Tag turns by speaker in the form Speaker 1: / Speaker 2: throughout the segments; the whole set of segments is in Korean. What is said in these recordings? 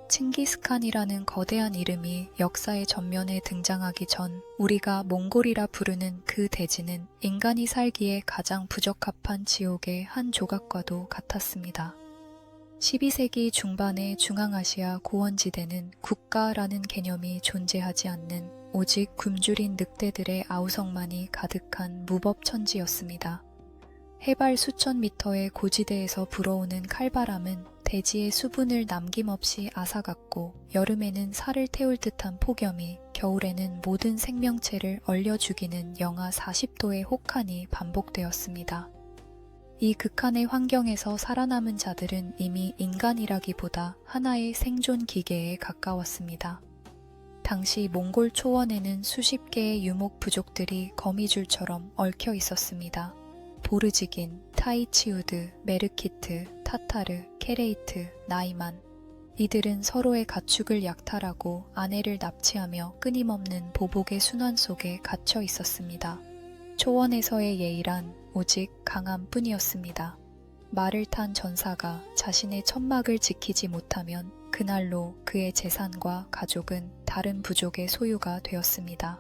Speaker 1: 칭기스칸이라는 거대한 이름이 역사의 전면에 등장하기 전 우리가 몽골이라 부르는 그 대지는 인간이 살기에 가장 부적합한 지옥의 한 조각과도 같았습니다. 12세기 중반의 중앙아시아 고원지대는 국가라는 개념이 존재하지 않는 오직 굶주린 늑대들의 아우성만이 가득한 무법천지였습니다. 해발 수천 미터의 고지대에서 불어오는 칼바람은 대지의 수분을 남김없이 앗아갔고 여름에는 살을 태울 듯한 폭염이 겨울에는 모든 생명체를 얼려 죽이는 영하 40도의 혹한이 반복되었습니다. 이 극한의 환경에서 살아남은 자들은 이미 인간이라기보다 하나의 생존 기계에 가까웠습니다. 당시 몽골 초원에는 수십 개의 유목 부족들이 거미줄처럼 얽혀 있었습니다. 보르지긴, 타이치우드, 메르키트, 타타르, 케레이트, 나이만. 이들은 서로의 가축을 약탈하고 아내를 납치하며 끊임없는 보복의 순환 속에 갇혀 있었습니다. 초원에서의 예의란 오직 강함뿐이었습니다. 말을 탄 전사가 자신의 천막을 지키지 못하면 그날로 그의 재산과 가족은 다른 부족의 소유가 되었습니다.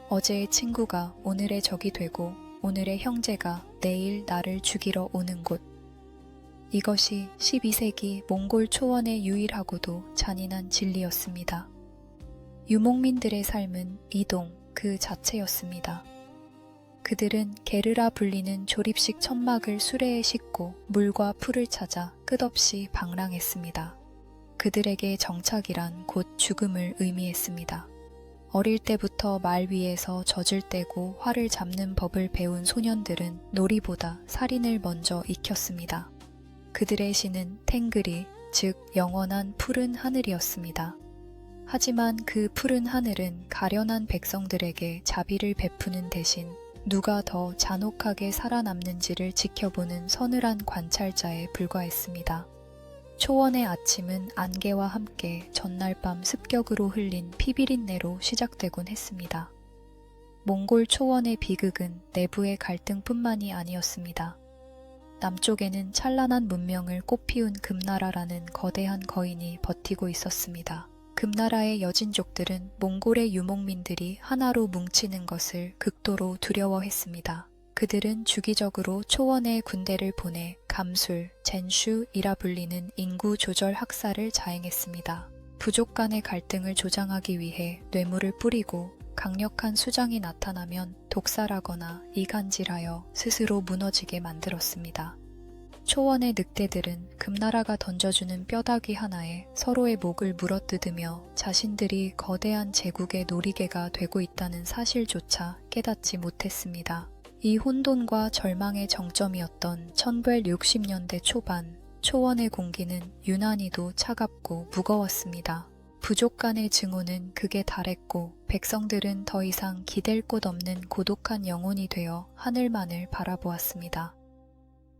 Speaker 1: 어제의 친구가 오늘의 적이 되고 오늘의 형제가 내일 나를 죽이러 오는 곳. 이것이 12세기 몽골 초원의 유일하고도 잔인한 진리였습니다. 유목민들의 삶은 이동 그 자체였습니다. 그들은 게르라 불리는 조립식 천막을 수레에 싣고 물과 풀을 찾아 끝없이 방랑했습니다. 그들에게 정착이란 곧 죽음을 의미했습니다. 어릴 때부터 말 위에서 젖을 떼고 활을 잡는 법을 배운 소년들은 놀이보다 살인을 먼저 익혔습니다. 그들의 신은 탱그리, 즉 영원한 푸른 하늘이었습니다. 하지만 그 푸른 하늘은 가련한 백성들에게 자비를 베푸는 대신 누가 더 잔혹하게 살아남는지를 지켜보는 서늘한 관찰자에 불과했습니다. 초원의 아침은 안개와 함께 전날 밤 습격으로 흘린 피비린내로 시작되곤 했습니다. 몽골 초원의 비극은 내부의 갈등뿐만이 아니었습니다. 남쪽에는 찬란한 문명을 꽃피운 금나라라는 거대한 거인이 버티고 있었습니다. 금나라의 여진족들은 몽골의 유목민들이 하나로 뭉치는 것을 극도로 두려워했습니다. 그들은 주기적으로 초원에 군대를 보내 감술, 젠슈이라 불리는 인구 조절 학살을 자행했습니다. 부족 간의 갈등을 조장하기 위해 뇌물을 뿌리고 강력한 수장이 나타나면 독살하거나 이간질하여 스스로 무너지게 만들었습니다. 초원의 늑대들은 금나라가 던져주는 뼈다귀 하나에 서로의 목을 물어뜯으며 자신들이 거대한 제국의 놀이개가 되고 있다는 사실조차 깨닫지 못했습니다. 이 혼돈과 절망의 정점이었던 1960년대 초반, 초원의 공기는 유난히도 차갑고 무거웠습니다. 부족 간의 증오는 극에 달했고 백성들은 더 이상 기댈 곳 없는 고독한 영혼이 되어 하늘만을 바라보았습니다.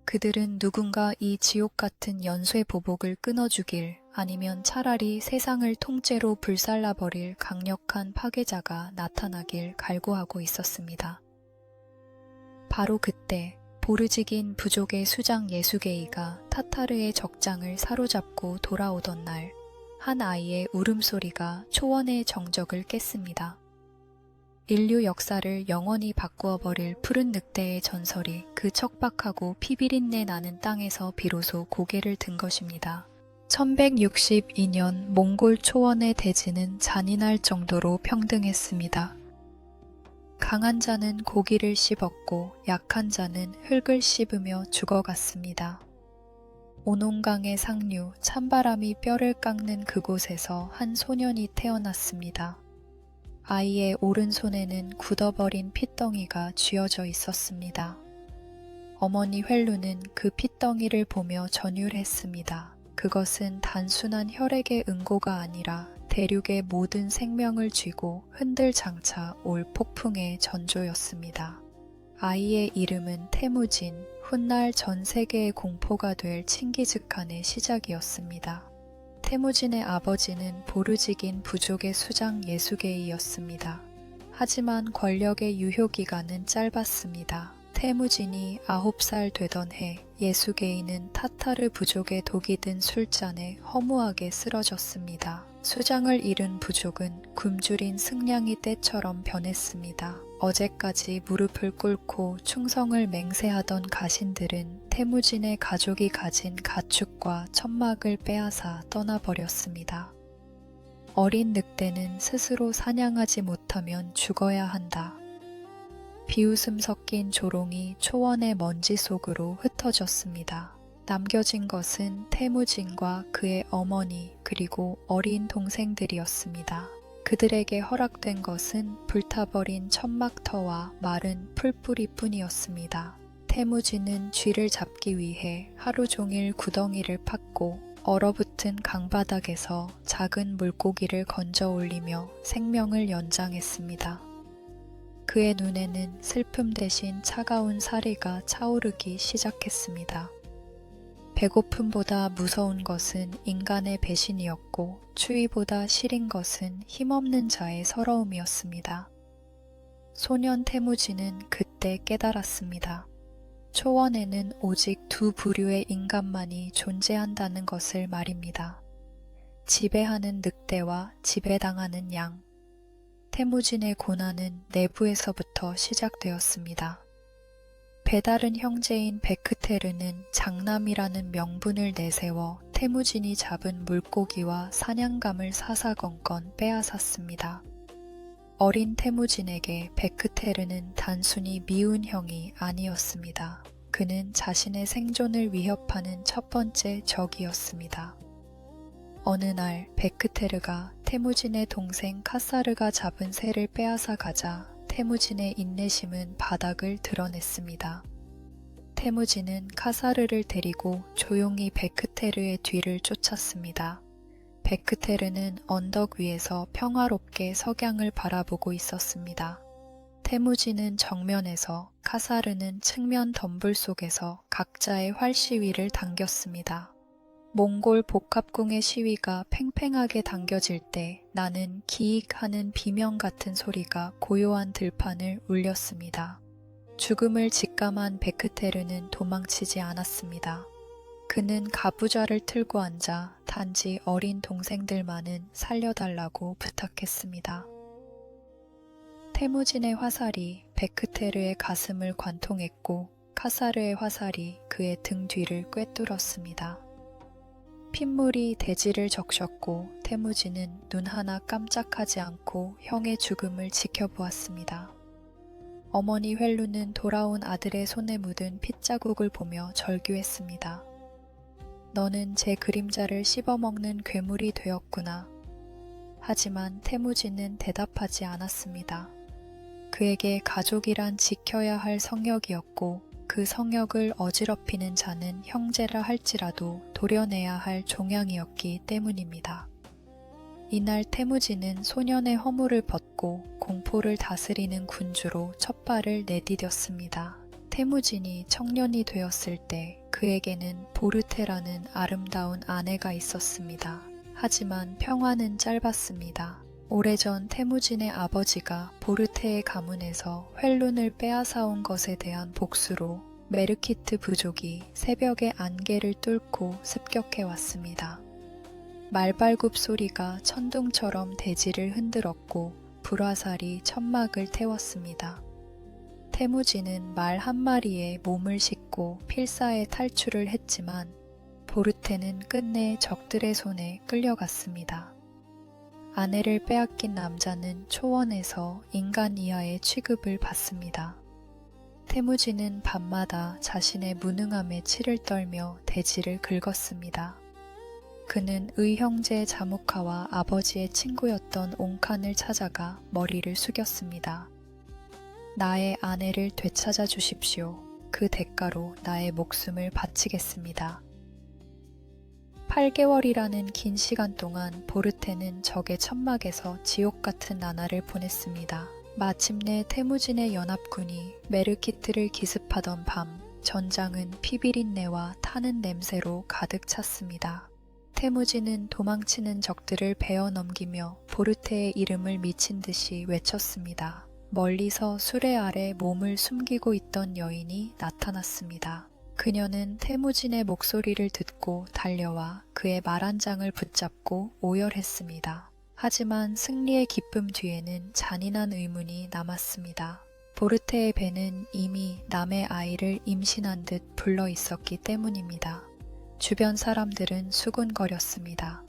Speaker 1: 그들은 누군가 이 지옥 같은 연쇄 보복을 끊어주길 아니면 차라리 세상을 통째로 불살라버릴 강력한 파괴자가 나타나길 갈구하고 있었습니다. 바로 그때 보르지긴 부족의 수장 예수게이가 타타르의 적장을 사로잡고 돌아오던 날, 한 아이의 울음소리가 초원의 정적을 깼습니다. 인류 역사를 영원히 바꾸어버릴 푸른 늑대의 전설이 그 척박하고 피비린내 나는 땅에서 비로소 고개를 든 것입니다. 1162년 몽골 초원의 대지는 잔인할 정도로 평등했습니다. 강한 자는 고기를 씹었고 약한 자는 흙을 씹으며 죽어갔습니다. 오농강의 상류, 찬바람이 뼈를 깎는 그곳에서 한 소년이 태어났습니다. 아이의 오른손에는 굳어버린 핏덩이가 쥐어져 있었습니다. 어머니 헬루는 그 핏덩이를 보며 전율했습니다. 그것은 단순한 혈액의 응고가 아니라 대륙의 모든 생명을 쥐고 흔들장차 올 폭풍의 전조였습니다. 아이의 이름은 태무진, 훗날 전 세계의 공포가 될 칭기즈칸의 시작이었습니다. 태무진의 아버지는 보르지긴 부족의 수장 예수게이였습니다. 하지만 권력의 유효기간은 짧았습니다. 태무진이 9살 되던 해 예수게이는 타타르 부족의 독이 든 술잔에 허무하게 쓰러졌습니다. 수장을 잃은 부족은 굶주린 승냥이 떼처럼 변했습니다. 어제까지 무릎을 꿇고 충성을 맹세하던 가신들은 태무진의 가족이 가진 가축과 천막을 빼앗아 떠나버렸습니다. 어린 늑대는 스스로 사냥하지 못하면 죽어야 한다. 비웃음 섞인 조롱이 초원의 먼지 속으로 흩어졌습니다. 남겨진 것은 태무진과 그의 어머니 그리고 어린 동생들이었습니다. 그들에게 허락된 것은 불타버린 천막터와 마른 풀뿌리뿐이었습니다. 태무진은 쥐를 잡기 위해 하루 종일 구덩이를 팠고 얼어붙은 강바닥에서 작은 물고기를 건져 올리며 생명을 연장했습니다. 그의 눈에는 슬픔 대신 차가운 사리가 차오르기 시작했습니다. 배고픔보다 무서운 것은 인간의 배신이었고 추위보다 시린 것은 힘없는 자의 서러움이었습니다. 소년 태무진은 그때 깨달았습니다. 초원에는 오직 두 부류의 인간만이 존재한다는 것을 말입니다. 지배하는 늑대와 지배당하는 양. 태무진의 고난은 내부에서부터 시작되었습니다. 배다른 형제인 베크테르는 장남이라는 명분을 내세워 태무진이 잡은 물고기와 사냥감을 사사건건 빼앗았습니다. 어린 태무진에게 베크테르는 단순히 미운 형이 아니었습니다. 그는 자신의 생존을 위협하는 첫 번째 적이었습니다. 어느 날 베크테르가 태무진의 동생 카사르가 잡은 새를 빼앗아 가자 태무진의 인내심은 바닥을 드러냈습니다. 태무진은 카사르를 데리고 조용히 베크테르의 뒤를 쫓았습니다. 베크테르는 언덕 위에서 평화롭게 석양을 바라보고 있었습니다. 태무진은 정면에서, 카사르는 측면 덤불 속에서 각자의 활시위를 당겼습니다. 몽골 복합궁의 시위가 팽팽하게 당겨질 때 나는 기익 하는 비명 같은 소리가 고요한 들판을 울렸습니다. 죽음을 직감한 베크테르는 도망치지 않았습니다. 그는 가부좌를 틀고 앉아 단지 어린 동생들만은 살려달라고 부탁했습니다. 태무진의 화살이 베크테르의 가슴을 관통했고 카사르의 화살이 그의 등 뒤를 꿰뚫었습니다. 핏물이 대지를 적셨고 태무진은 눈 하나 깜짝하지 않고 형의 죽음을 지켜보았습니다. 어머니 벨루는 돌아온 아들의 손에 묻은 핏자국을 보며 절규했습니다. 너는 제 그림자를 씹어먹는 괴물이 되었구나. 하지만 태무진은 대답하지 않았습니다. 그에게 가족이란 지켜야 할 성역이었고 그 성역을 어지럽히는 자는 형제라 할지라도 도려내야 할 종양이었기 때문입니다. 이날 태무진은 소년의 허물을 벗고 공포를 다스리는 군주로 첫 발을 내디뎠습니다. 태무진이 청년이 되었을 때 그에게는 보르테라는 아름다운 아내가 있었습니다. 하지만 평화는 짧았습니다. 오래전 태무진의 아버지가 보르테의 가문에서 횃룬을 빼앗아온 것에 대한 복수로 메르키트 부족이 새벽의 안개를 뚫고 습격해 왔습니다. 말발굽 소리가 천둥처럼 대지를 흔들었고 불화살이 천막을 태웠습니다. 태무진은 말 한 마리에 몸을 싣고 필사에 탈출을 했지만 보르테는 끝내 적들의 손에 끌려갔습니다. 아내를 빼앗긴 남자는 초원에서 인간 이하의 취급을 받습니다. 태무진은 밤마다 자신의 무능함에 치를 떨며 대지를 긁었습니다. 그는 의형제 자무카와 아버지의 친구였던 옹칸을 찾아가 머리를 숙였습니다. 나의 아내를 되찾아 주십시오. 그 대가로 나의 목숨을 바치겠습니다. 8개월이라는 긴 시간 동안 보르테는 적의 천막에서 지옥 같은 나날을 보냈습니다. 마침내 태무진의 연합군이 메르키트를 기습하던 밤, 전장은 피비린내와 타는 냄새로 가득 찼습니다. 태무진은 도망치는 적들을 베어 넘기며 보르테의 이름을 미친 듯이 외쳤습니다. 멀리서 수레 아래 몸을 숨기고 있던 여인이 나타났습니다. 그녀는 태무진의 목소리를 듣고 달려와 그의 말 한 장을 붙잡고 오열했습니다. 하지만 승리의 기쁨 뒤에는 잔인한 의문이 남았습니다. 보르테의 배는 이미 남의 아이를 임신한 듯 불러 있었기 때문입니다. 주변 사람들은 수군거렸습니다.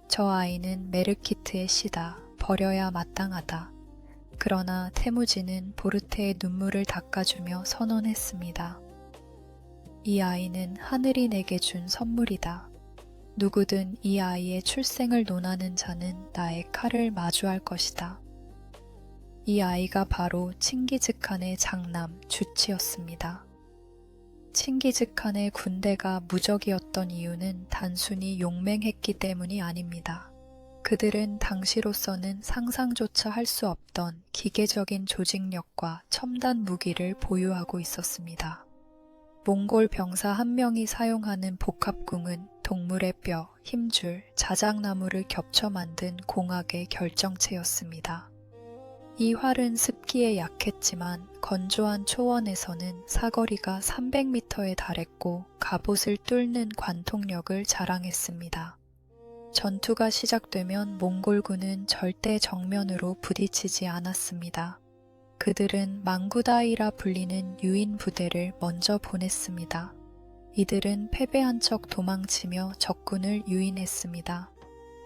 Speaker 1: 저 아이는 메르키트의 씨다. 버려야 마땅하다. 그러나 태무진은 보르테의 눈물을 닦아주며 선언했습니다. 이 아이는 하늘이 내게 준 선물이다. 누구든 이 아이의 출생을 논하는 자는 나의 칼을 마주할 것이다. 이 아이가 바로 칭기즈칸의 장남 주치였습니다. 칭기즈칸의 군대가 무적이었던 이유는 단순히 용맹했기 때문이 아닙니다. 그들은 당시로서는 상상조차 할 수 없던 기계적인 조직력과 첨단 무기를 보유하고 있었습니다. 몽골 병사 한 명이 사용하는 복합궁은 동물의 뼈, 힘줄, 자작나무를 겹쳐 만든 공학의 결정체였습니다. 이 활은 습기에 약했지만 건조한 초원에서는 사거리가 300m에 달했고 갑옷을 뚫는 관통력을 자랑했습니다. 전투가 시작되면 몽골군은 절대 정면으로 부딪히지 않았습니다. 그들은 망구다이라 불리는 유인 부대를 먼저 보냈습니다. 이들은 패배한 척 도망치며 적군을 유인했습니다.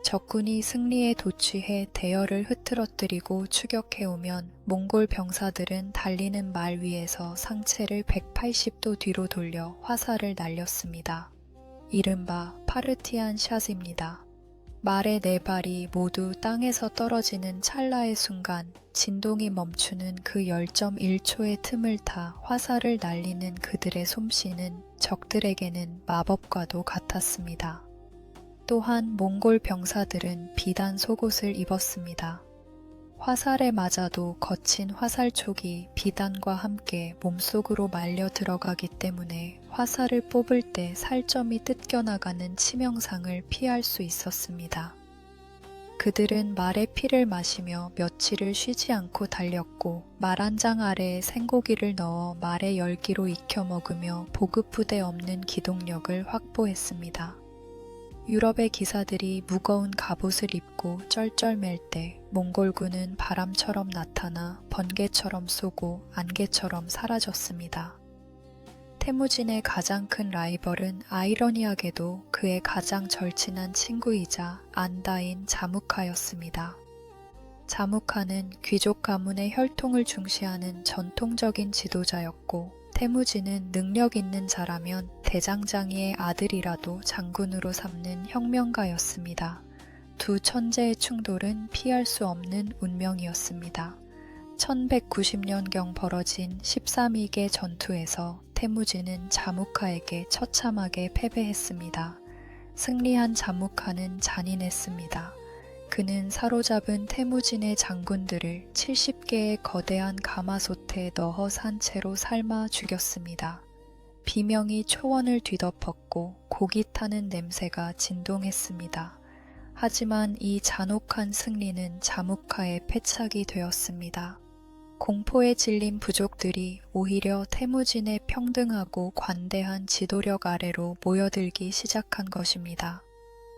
Speaker 1: 적군이 승리에 도취해 대열을 흐트러뜨리고 추격해오면 몽골 병사들은 달리는 말 위에서 상체를 180도 뒤로 돌려 화살을 날렸습니다. 이른바 파르티안 샷입니다. 말의 네 발이 모두 땅에서 떨어지는 찰나의 순간 진동이 멈추는 그 0.1초의 틈을 타 화살을 날리는 그들의 솜씨는 적들에게는 마법과도 같았습니다. 또한 몽골 병사들은 비단 속옷을 입었습니다. 화살에 맞아도 거친 화살촉이 비단과 함께 몸속으로 말려 들어가기 때문에 화살을 뽑을 때 살점이 뜯겨나가는 치명상을 피할 수 있었습니다. 그들은 말의 피를 마시며 며칠을 쉬지 않고 달렸고 말 한 장 아래에 생고기를 넣어 말의 열기로 익혀 먹으며 보급부대 없는 기동력을 확보했습니다. 유럽의 기사들이 무거운 갑옷을 입고 쩔쩔맬 때 몽골군은 바람처럼 나타나 번개처럼 쏘고 안개처럼 사라졌습니다. 태무진의 가장 큰 라이벌은 아이러니하게도 그의 가장 절친한 친구이자 안다인 자무카였습니다. 자무카는 귀족 가문의 혈통을 중시하는 전통적인 지도자였고 태무진은 능력 있는 자라면 대장장이의 아들이라도 장군으로 삼는 혁명가였습니다. 두 천재의 충돌은 피할 수 없는 운명이었습니다. 1190년경 벌어진 13위계 전투에서 태무진은 자무카에게 처참하게 패배했습니다. 승리한 자무카는 잔인했습니다. 그는 사로잡은 태무진의 장군들을 70개의 거대한 가마솥에 넣어 산 채로 삶아 죽였습니다. 비명이 초원을 뒤덮었고 고기 타는 냄새가 진동했습니다. 하지만 이 잔혹한 승리는 자무카의 패착이 되었습니다. 공포에 질린 부족들이 오히려 태무진의 평등하고 관대한 지도력 아래로 모여들기 시작한 것입니다.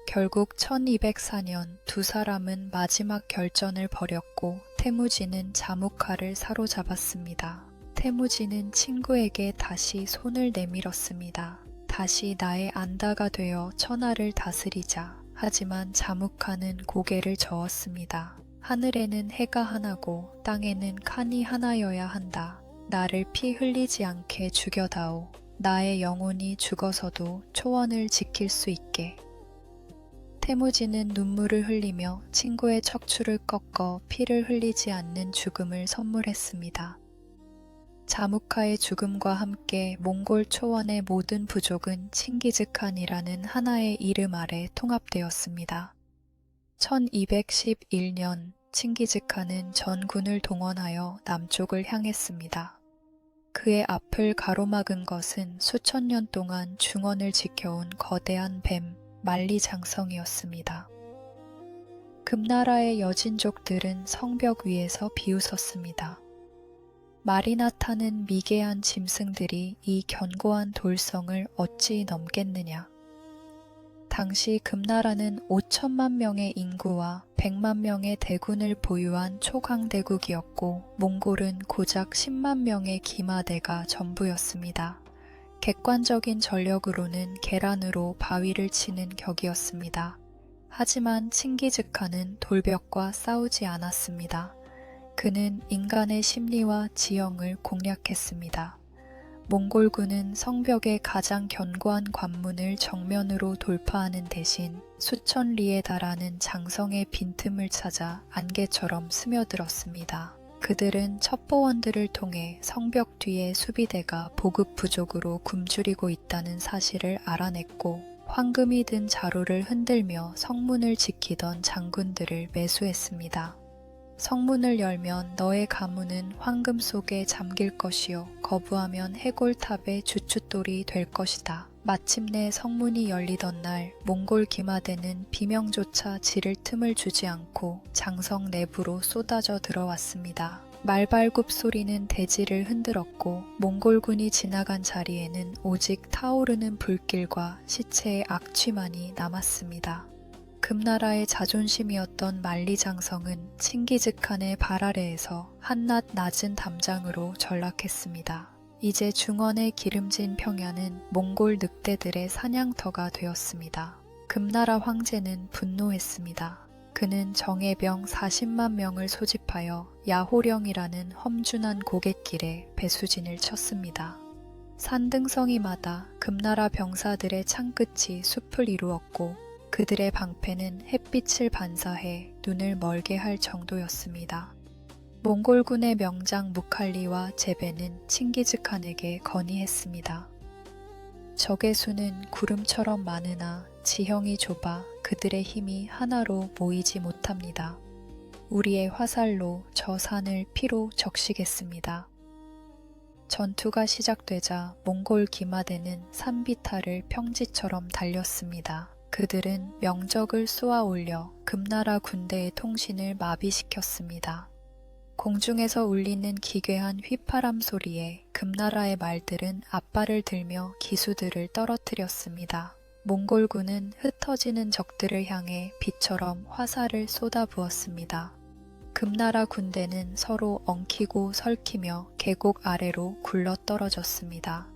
Speaker 1: 결국 1204년 두 사람은 마지막 결전을 벌였고 태무진은 자무카를 사로잡았습니다. 태무진은 친구에게 다시 손을 내밀었습니다. 다시 나의 안다가 되어 천하를 다스리자. 하지만 자무카는 고개를 저었습니다. 하늘에는 해가 하나고 땅에는 칸이 하나여야 한다. 나를 피 흘리지 않게 죽여다오. 나의 영혼이 죽어서도 초원을 지킬 수 있게. 태무진은 눈물을 흘리며 친구의 척추를 꺾어 피를 흘리지 않는 죽음을 선물했습니다. 자무카의 죽음과 함께 몽골 초원의 모든 부족은 칭기즈칸이라는 하나의 이름 아래 통합되었습니다. 1211년 칭기즈칸은 전군을 동원하여 남쪽을 향했습니다. 그의 앞을 가로막은 것은 수천 년 동안 중원을 지켜온 거대한 뱀 만리장성이었습니다. 금나라의 여진족들은 성벽 위에서 비웃었습니다. 말이나 타는 미개한 짐승들이 이 견고한 돌성을 어찌 넘겠느냐. 당시 금나라는 5천만 명의 인구와 100만 명의 대군을 보유한 초강대국이었고 몽골은 고작 10만 명의 기마대가 전부였습니다. 객관적인 전력으로는 계란으로 바위를 치는 격이었습니다. 하지만 칭기즈칸은 돌벽과 싸우지 않았습니다. 그는 인간의 심리와 지형을 공략했습니다. 몽골군은 성벽의 가장 견고한 관문을 정면으로 돌파하는 대신 수천 리에 달하는 장성의 빈틈을 찾아 안개처럼 스며들었습니다. 그들은 첩보원들을 통해 성벽 뒤에 수비대가 보급 부족으로 굶주리고 있다는 사실을 알아냈고 황금이 든 자루를 흔들며 성문을 지키던 장군들을 매수했습니다. 성문을 열면 너의 가문은 황금 속에 잠길 것이요 거부하면 해골탑의 주춧돌이 될 것이다. 마침내 성문이 열리던 날 몽골 기마대는 비명조차 지를 틈을 주지 않고 장성 내부로 쏟아져 들어왔습니다. 말발굽 소리는 대지를 흔들었고 몽골군이 지나간 자리에는 오직 타오르는 불길과 시체의 악취만이 남았습니다. 금나라의 자존심이었던 만리장성은 칭기즈칸의 발 아래에서 한낱 낮은 담장으로 전락했습니다. 이제 중원의 기름진 평야는 몽골 늑대들의 사냥터가 되었습니다. 금나라 황제는 분노했습니다. 그는 정예병 40만 명을 소집하여 야호령이라는 험준한 고갯길에 배수진을 쳤습니다. 산등성이마다 금나라 병사들의 창끝이 숲을 이루었고 그들의 방패는 햇빛을 반사해 눈을 멀게 할 정도였습니다. 몽골군의 명장 무칼리와 제베는 칭기즈칸에게 건의했습니다. 적의 수는 구름처럼 많으나 지형이 좁아 그들의 힘이 하나로 모이지 못합니다. 우리의 화살로 저 산을 피로 적시겠습니다. 전투가 시작되자 몽골 기마대는 산비탈을 평지처럼 달렸습니다. 그들은 명적을 쏘아 올려 금나라 군대의 통신을 마비시켰습니다. 공중에서 울리는 기괴한 휘파람 소리에 금나라의 말들은 앞발을 들며 기수들을 떨어뜨렸습니다. 몽골군은 흩어지는 적들을 향해 비처럼 화살을 쏟아부었습니다. 금나라 군대는 서로 엉키고 설키며 계곡 아래로 굴러떨어졌습니다.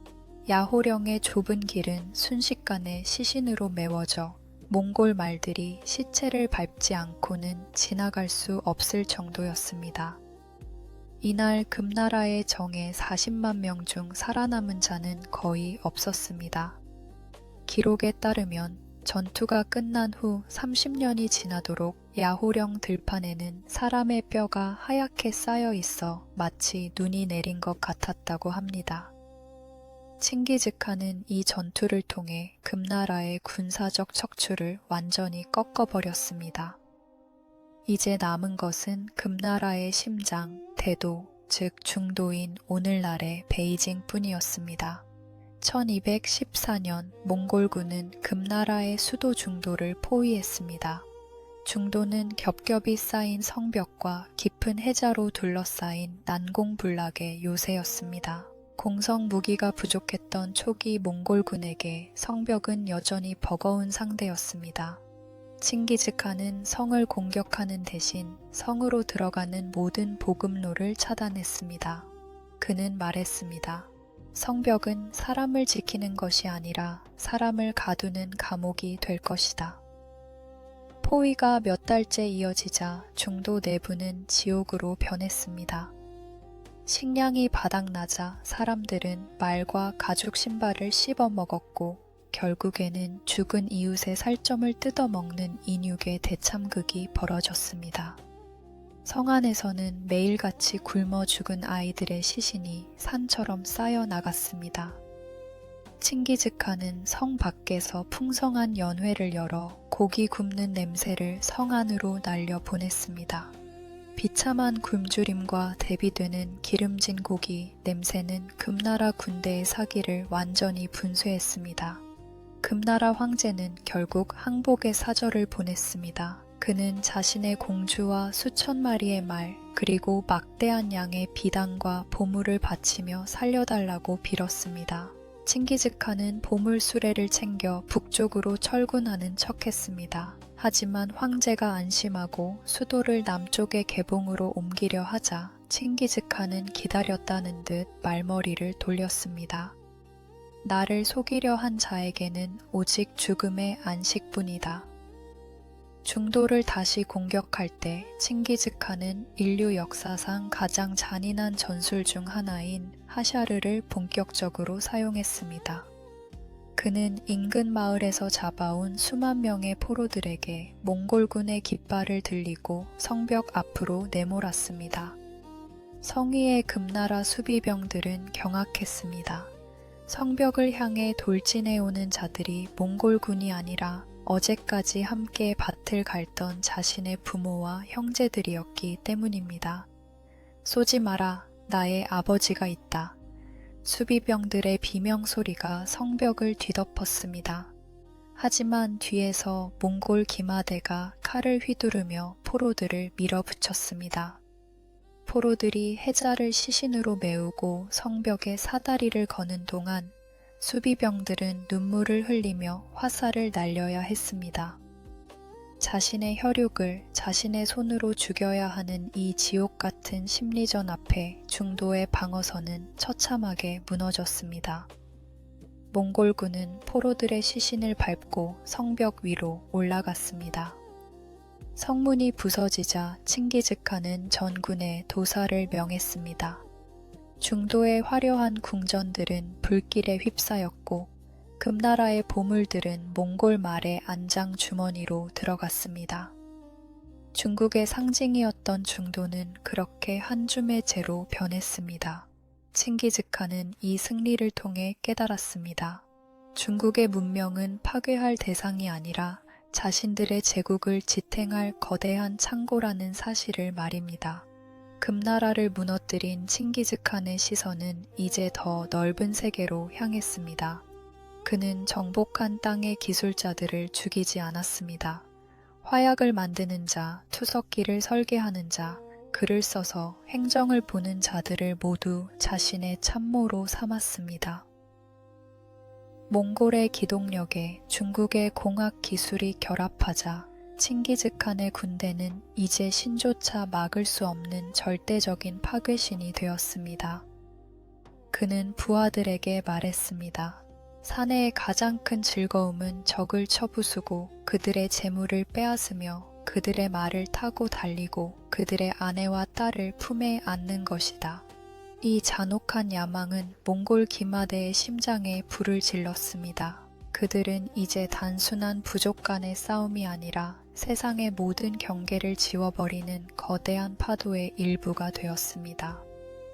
Speaker 1: 야호령의 좁은 길은 순식간에 시신으로 메워져 몽골 말들이 시체를 밟지 않고는 지나갈 수 없을 정도였습니다. 이날 금나라의 정예 40만 명 중 살아남은 자는 거의 없었습니다. 기록에 따르면 전투가 끝난 후 30년이 지나도록 야호령 들판에는 사람의 뼈가 하얗게 쌓여 있어 마치 눈이 내린 것 같았다고 합니다. 칭기즈칸은 이 전투를 통해 금나라의 군사적 척추를 완전히 꺾어버렸습니다. 이제 남은 것은 금나라의 심장, 대도, 즉 중도인 오늘날의 베이징 뿐이었습니다. 1214년 몽골군은 금나라의 수도 중도를 포위했습니다. 중도는 겹겹이 쌓인 성벽과 깊은 해자로 둘러싸인 난공불락의 요새였습니다. 공성 무기가 부족했던 초기 몽골군에게 성벽은 여전히 버거운 상대였습니다. 칭기즈칸은 성을 공격하는 대신 성으로 들어가는 모든 보급로를 차단했습니다. 그는 말했습니다. 성벽은 사람을 지키는 것이 아니라 사람을 가두는 감옥이 될 것이다. 포위가 몇 달째 이어지자 중도 내부는 지옥으로 변했습니다. 식량이 바닥나자 사람들은 말과 가죽 신발을 씹어 먹었고 결국에는 죽은 이웃의 살점을 뜯어먹는 인육의 대참극이 벌어졌습니다. 성 안에서는 매일같이 굶어 죽은 아이들의 시신이 산처럼 쌓여 나갔습니다. 칭기즈칸은 성 밖에서 풍성한 연회를 열어 고기 굽는 냄새를 성 안으로 날려 보냈습니다. 비참한 굶주림과 대비되는 기름진 고기 냄새는 금나라 군대의 사기를 완전히 분쇄했습니다. 금나라 황제는 결국 항복의 사절을 보냈습니다. 그는 자신의 공주와 수천 마리의 말, 그리고 막대한 양의 비단과 보물을 바치며 살려달라고 빌었습니다. 칭기즈칸은 보물 수레를 챙겨 북쪽으로 철군하는 척했습니다. 하지만 황제가 안심하고 수도를 남쪽의 개봉으로 옮기려 하자 칭기즈칸은 기다렸다는 듯 말머리를 돌렸습니다. 나를 속이려 한 자에게는 오직 죽음의 안식뿐이다. 중도를 다시 공격할 때 칭기즈칸은 인류 역사상 가장 잔인한 전술 중 하나인 하샤르를 본격적으로 사용했습니다. 그는 인근 마을에서 잡아온 수만 명의 포로들에게 몽골군의 깃발을 들리고 성벽 앞으로 내몰았습니다. 성위의 금나라 수비병들은 경악했습니다. 성벽을 향해 돌진해오는 자들이 몽골군이 아니라 어제까지 함께 밭을 갈던 자신의 부모와 형제들이었기 때문입니다. 쏘지 마라, 나의 아버지가 있다. 수비병들의 비명소리가 성벽을 뒤덮었습니다. 하지만 뒤에서 몽골 기마대가 칼을 휘두르며 포로들을 밀어붙였습니다. 포로들이 해자를 시신으로 메우고 성벽에 사다리를 거는 동안 수비병들은 눈물을 흘리며 화살을 날려야 했습니다. 자신의 혈육을 자신의 손으로 죽여야 하는 이 지옥 같은 심리전 앞에 중도의 방어선은 처참하게 무너졌습니다. 몽골군은 포로들의 시신을 밟고 성벽 위로 올라갔습니다. 성문이 부서지자 칭기즈칸은 전군에 도사를 명했습니다. 중도의 화려한 궁전들은 불길에 휩싸였고 금나라의 보물들은 몽골 말의 안장 주머니로 들어갔습니다. 중국의 상징이었던 중도는 그렇게 한 줌의 재로 변했습니다. 칭기즈칸은 이 승리를 통해 깨달았습니다. 중국의 문명은 파괴할 대상이 아니라 자신들의 제국을 지탱할 거대한 창고라는 사실을 말입니다. 금나라를 무너뜨린 칭기즈칸의 시선은 이제 더 넓은 세계로 향했습니다. 그는 정복한 땅의 기술자들을 죽이지 않았습니다. 화약을 만드는 자, 투석기를 설계하는 자, 글을 써서 행정을 보는 자들을 모두 자신의 참모로 삼았습니다. 몽골의 기동력에 중국의 공학 기술이 결합하자 칭기즈칸의 군대는 이제 신조차 막을 수 없는 절대적인 파괴신이 되었습니다. 그는 부하들에게 말했습니다. 사내의 가장 큰 즐거움은 적을 쳐부수고 그들의 재물을 빼앗으며 그들의 말을 타고 달리고 그들의 아내와 딸을 품에 안는 것이다. 이 잔혹한 야망은 몽골 기마대의 심장에 불을 질렀습니다. 그들은 이제 단순한 부족 간의 싸움이 아니라 세상의 모든 경계를 지워버리는 거대한 파도의 일부가 되었습니다.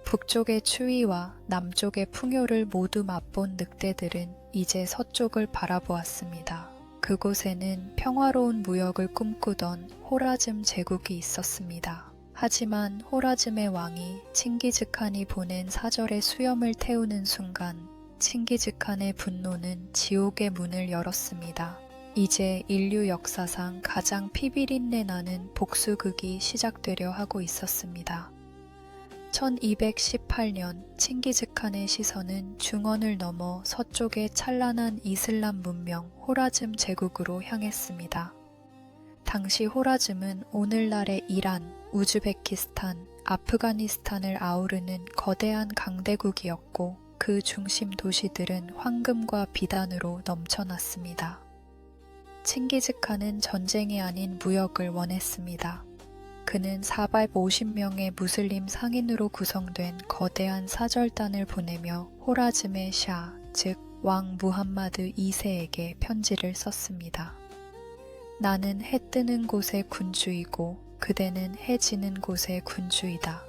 Speaker 1: 북쪽의 추위와 남쪽의 풍요를 모두 맛본 늑대들은 이제 서쪽을 바라보았습니다. 그곳에는 평화로운 무역을 꿈꾸던 호라즘 제국이 있었습니다. 하지만 호라즘의 왕이 칭기즈칸이 보낸 사절의 수염을 태우는 순간 칭기즈칸의 분노는 지옥의 문을 열었습니다. 이제 인류 역사상 가장 피비린내 나는 복수극이 시작되려 하고 있었습니다. 1218년 칭기즈칸의 시선은 중원을 넘어 서쪽의 찬란한 이슬람 문명 호라즘 제국으로 향했습니다. 당시 호라즘은 오늘날의 이란, 우즈베키스탄, 아프가니스탄을 아우르는 거대한 강대국이었고 그 중심 도시들은 황금과 비단으로 넘쳐났습니다. 칭기즈칸은 전쟁이 아닌 무역을 원했습니다. 그는 450명의 무슬림 상인으로 구성된 거대한 사절단을 보내며 호라즘의 샤, 즉 왕 무함마드 2세에게 편지를 썼습니다. 나는 해 뜨는 곳의 군주이고 그대는 해 지는 곳의 군주이다.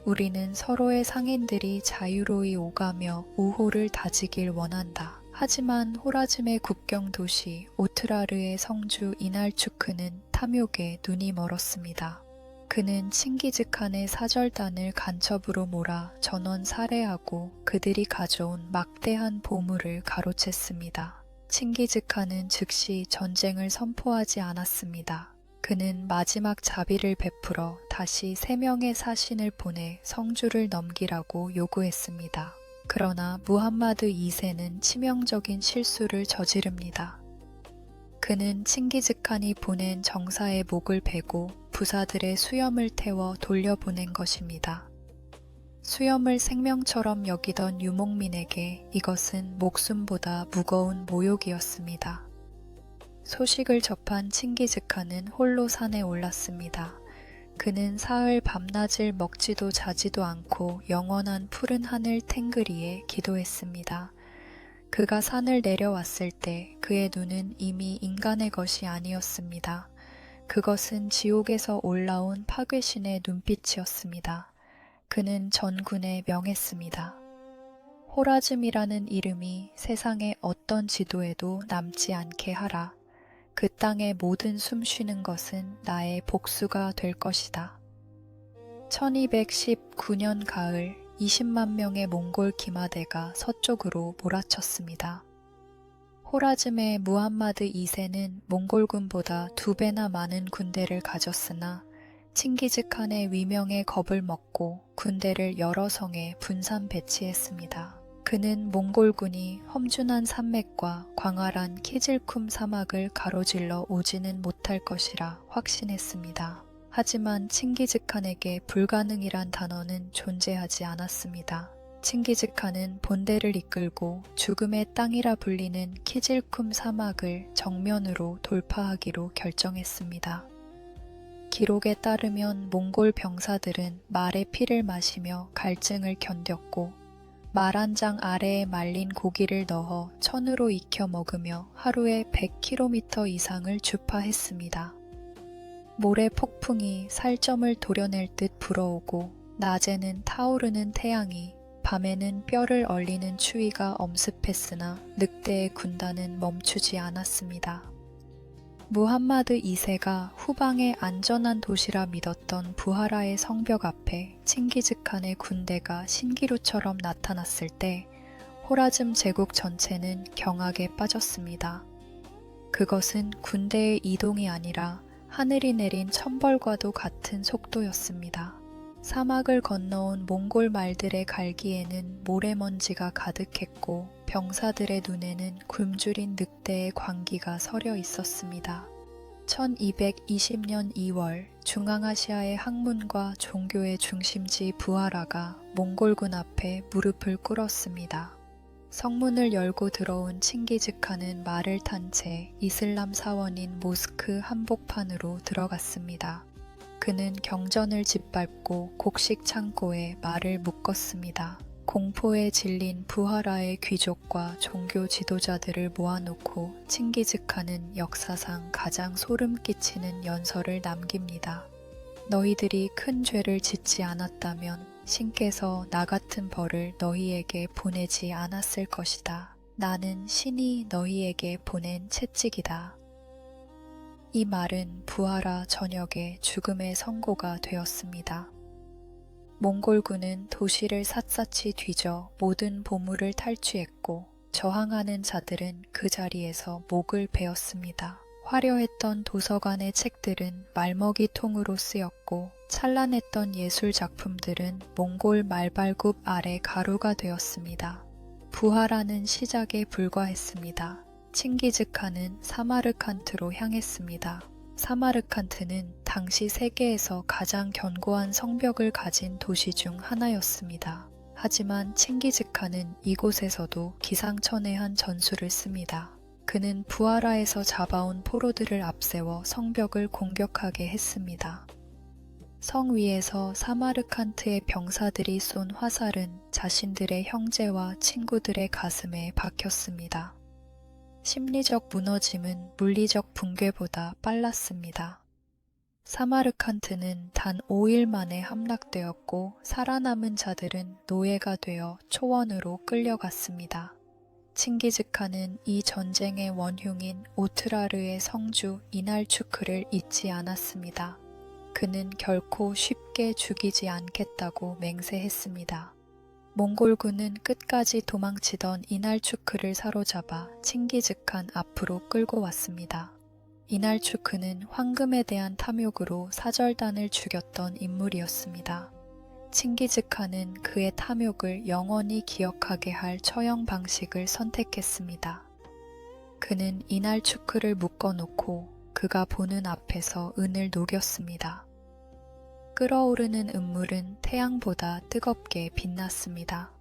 Speaker 1: 우리는 서로의 상인들이 자유로이 오가며 우호를 다지길 원한다. 하지만 호라즘의 국경 도시 오트라르의 성주 이날추크는 탐욕에 눈이 멀었습니다. 그는 칭기즈칸의 사절단을 간첩으로 몰아 전원 살해하고 그들이 가져온 막대한 보물을 가로챘습니다. 칭기즈칸은 즉시 전쟁을 선포하지 않았습니다. 그는 마지막 자비를 베풀어 다시 3명의 사신을 보내 성주를 넘기라고 요구했습니다. 그러나 무함마드 2세는 치명적인 실수를 저지릅니다. 그는 칭기즈칸이 보낸 정사의 목을 베고 부사들의 수염을 태워 돌려보낸 것입니다. 수염을 생명처럼 여기던 유목민에게 이것은 목숨보다 무거운 모욕이었습니다. 소식을 접한 칭기즈칸은 홀로 산에 올랐습니다. 그는 사흘 밤낮을 먹지도 자지도 않고 영원한 푸른 하늘 탱그리에 기도했습니다. 그가 산을 내려왔을 때 그의 눈은 이미 인간의 것이 아니었습니다. 그것은 지옥에서 올라온 파괴신의 눈빛이었습니다. 그는 전군에 명했습니다. 호라즘이라는 이름이 세상의 어떤 지도에도 남지 않게 하라. 그 땅의 모든 숨쉬는 것은 나의 복수가 될 것이다. 1219년 가을 20만 명의 몽골 기마대가 서쪽으로 몰아쳤습니다. 호라즘의 무함마드 2세는 몽골군보다 2배나 많은 군대를 가졌으나 칭기즈칸의 위명에 겁을 먹고 군대를 여러 성에 분산 배치했습니다. 그는 몽골군이 험준한 산맥과 광활한 키질쿰 사막을 가로질러 오지는 못할 것이라 확신했습니다. 하지만 칭기즈칸에게 불가능이란 단어는 존재하지 않았습니다. 칭기즈칸은 본대를 이끌고 죽음의 땅이라 불리는 키질쿰 사막을 정면으로 돌파하기로 결정했습니다. 기록에 따르면 몽골 병사들은 말의 피를 마시며 갈증을 견뎠고 말 한 장 아래에 말린 고기를 넣어 천으로 익혀 먹으며 하루에 100km 이상을 주파했습니다. 모래 폭풍이 살점을 도려낼 듯 불어오고 낮에는 타오르는 태양이 밤에는 뼈를 얼리는 추위가 엄습했으나 늑대의 군단은 멈추지 않았습니다. 무함마드 2세가 후방의 안전한 도시라 믿었던 부하라의 성벽 앞에 칭기즈칸의 군대가 신기루처럼 나타났을 때 호라즘 제국 전체는 경악에 빠졌습니다. 그것은 군대의 이동이 아니라 하늘이 내린 천벌과도 같은 속도였습니다. 사막을 건너온 몽골 말들의 갈기에는 모래먼지가 가득했고 병사들의 눈에는 굶주린 늑대의 광기가 서려 있었습니다. 1220년 2월 중앙아시아의 학문과 종교의 중심지 부하라가 몽골군 앞에 무릎을 꿇었습니다. 성문을 열고 들어온 칭기즈칸은 말을 탄 채 이슬람 사원인 모스크 한복판으로 들어갔습니다. 그는 경전을 짓밟고 곡식 창고에 말을 묶었습니다. 공포에 질린 부하라의 귀족과 종교 지도자들을 모아놓고 칭기즈칸은 역사상 가장 소름 끼치는 연설을 남깁니다. 너희들이 큰 죄를 짓지 않았다면 신께서 나 같은 벌을 너희에게 보내지 않았을 것이다. 나는 신이 너희에게 보낸 채찍이다. 이 말은 부하라 전역의 죽음의 선고가 되었습니다. 몽골군은 도시를 샅샅이 뒤져 모든 보물을 탈취했고 저항하는 자들은 그 자리에서 목을 베었습니다. 화려했던 도서관의 책들은 말먹이통으로 쓰였고 찬란했던 예술 작품들은 몽골 말발굽 아래 가루가 되었습니다. 부하라는 시작에 불과했습니다. 칭기즈칸은 사마르칸트로 향했습니다. 사마르칸트는 당시 세계에서 가장 견고한 성벽을 가진 도시 중 하나였습니다. 하지만 칭기즈칸은 이곳에서도 기상천외한 전술을 씁니다. 그는 부하라에서 잡아온 포로들을 앞세워 성벽을 공격하게 했습니다. 성 위에서 사마르칸트의 병사들이 쏜 화살은 자신들의 형제와 친구들의 가슴에 박혔습니다. 심리적 무너짐은 물리적 붕괴보다 빨랐습니다. 사마르칸트는 단 5일 만에 함락되었고 살아남은 자들은 노예가 되어 초원으로 끌려갔습니다. 칭기즈칸은 이 전쟁의 원흉인 오트라르의 성주 이날추크를 잊지 않았습니다. 그는 결코 쉽게 죽이지 않겠다고 맹세했습니다. 몽골군은 끝까지 도망치던 이날추크를 사로잡아 칭기즈칸 앞으로 끌고 왔습니다. 이날추크는 황금에 대한 탐욕으로 사절단을 죽였던 인물이었습니다. 칭기즈칸은 그의 탐욕을 영원히 기억하게 할 처형 방식을 선택했습니다. 그는 이날추크를 묶어놓고 그가 보는 앞에서 은을 녹였습니다. 끓어오르는 은물은 태양보다 뜨겁게 빛났습니다.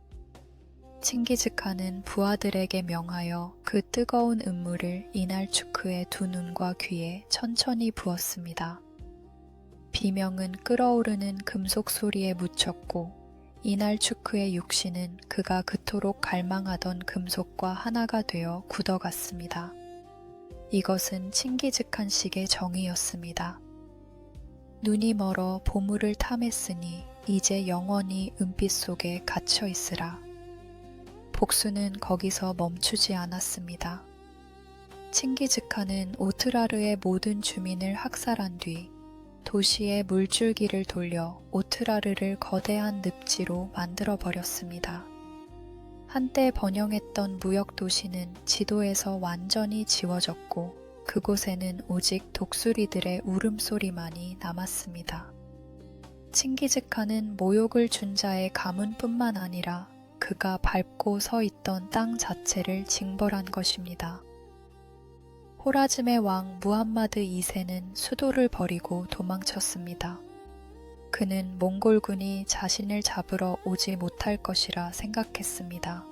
Speaker 1: 칭기즈칸은 부하들에게 명하여 그 뜨거운 은물을 이날추크의 두 눈과 귀에 천천히 부었습니다. 비명은 끓어오르는 금속 소리에 묻혔고 이날추크의 육신은 그가 그토록 갈망하던 금속과 하나가 되어 굳어갔습니다. 이것은 칭기즈칸식의 정의였습니다. 눈이 멀어 보물을 탐했으니 이제 영원히 은빛 속에 갇혀 있으라. 복수는 거기서 멈추지 않았습니다. 칭기즈칸은 오트라르의 모든 주민을 학살한 뒤 도시의 물줄기를 돌려 오트라르를 거대한 늪지로 만들어버렸습니다. 한때 번영했던 무역도시는 지도에서 완전히 지워졌고 그곳에는 오직 독수리들의 울음소리만이 남았습니다. 칭기즈칸은 모욕을 준 자의 가문뿐만 아니라 그가 밟고 서 있던 땅 자체를 징벌한 것입니다. 호라즘의 왕 무함마드 2세는 수도를 버리고 도망쳤습니다. 그는 몽골군이 자신을 잡으러 오지 못할 것이라 생각했습니다.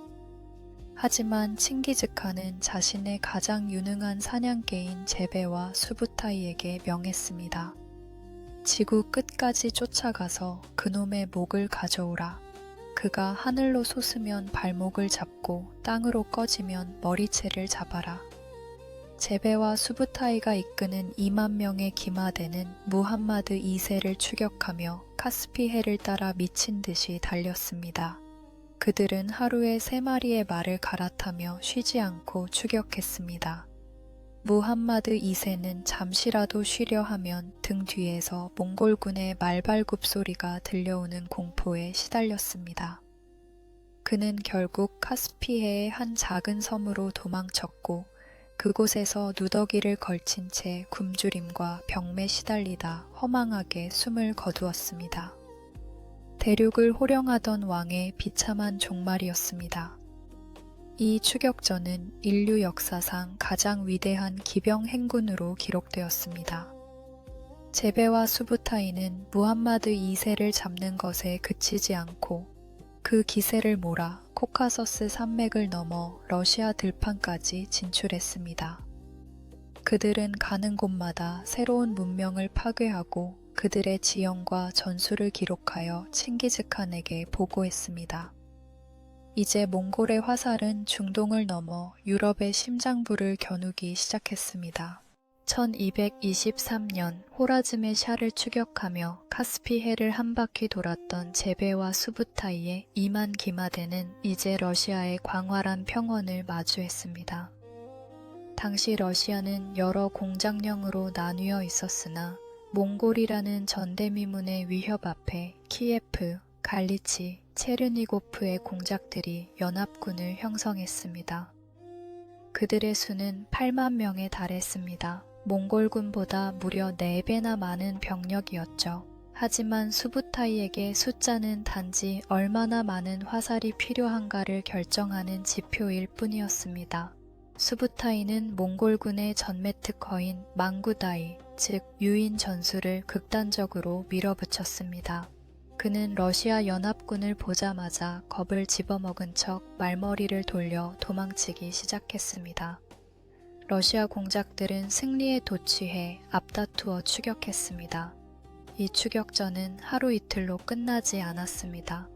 Speaker 1: 하지만 칭기즈칸은 자신의 가장 유능한 사냥개인 제베와 수부타이에게 명했습니다. 지구 끝까지 쫓아가서 그놈의 목을 가져오라. 그가 하늘로 솟으면 발목을 잡고 땅으로 꺼지면 머리채를 잡아라. 제베와 수부타이가 이끄는 2만 명의 기마대는 무함마드 2세를 추격하며 카스피해를 따라 미친 듯이 달렸습니다. 그들은 하루에 3마리의 말을 갈아타며 쉬지 않고 추격했습니다. 무함마드 2세는 잠시라도 쉬려 하면 등 뒤에서 몽골군의 말발굽 소리가 들려오는 공포에 시달렸습니다. 그는 결국 카스피해의 한 작은 섬으로 도망쳤고 그곳에서 누더기를 걸친 채 굶주림과 병에 시달리다 허망하게 숨을 거두었습니다. 대륙을 호령하던 왕의 비참한 종말이었습니다. 이 추격전은 인류 역사상 가장 위대한 기병 행군으로 기록되었습니다. 제베와 수부타이는 무함마드 2세를 잡는 것에 그치지 않고 그 기세를 몰아 코카서스 산맥을 넘어 러시아 들판까지 진출했습니다. 그들은 가는 곳마다 새로운 문명을 파괴하고 그들의 지형과 전술을 기록하여 칭기즈칸에게 보고했습니다. 이제 몽골의 화살은 중동을 넘어 유럽의 심장부를 겨누기 시작했습니다. 1223년 호라즘의 샤를 추격하며 카스피해를 한 바퀴 돌았던 제베와 수부타이의 2만 기마대는 이제 러시아의 광활한 평원을 마주했습니다. 당시 러시아는 여러 공장령으로 나뉘어 있었으나 몽골이라는 전대미문의 위협 앞에 키예프, 갈리치, 체르니고프의 공작들이 연합군을 형성했습니다. 그들의 수는 8만 명에 달했습니다. 몽골군보다 무려 4배나 많은 병력이었죠. 하지만 수부타이에게 숫자는 단지 얼마나 많은 화살이 필요한가를 결정하는 지표일 뿐이었습니다. 수부타이는 몽골군의 전매 특허인 망구다이, 즉 유인 전술을 극단적으로 밀어붙였습니다. 그는 러시아 연합군을 보자마자 겁을 집어먹은 척 말머리를 돌려 도망치기 시작했습니다. 러시아 공작들은 승리에 도취해 앞다투어 추격했습니다. 이 추격전은 하루 이틀로 끝나지 않았습니다.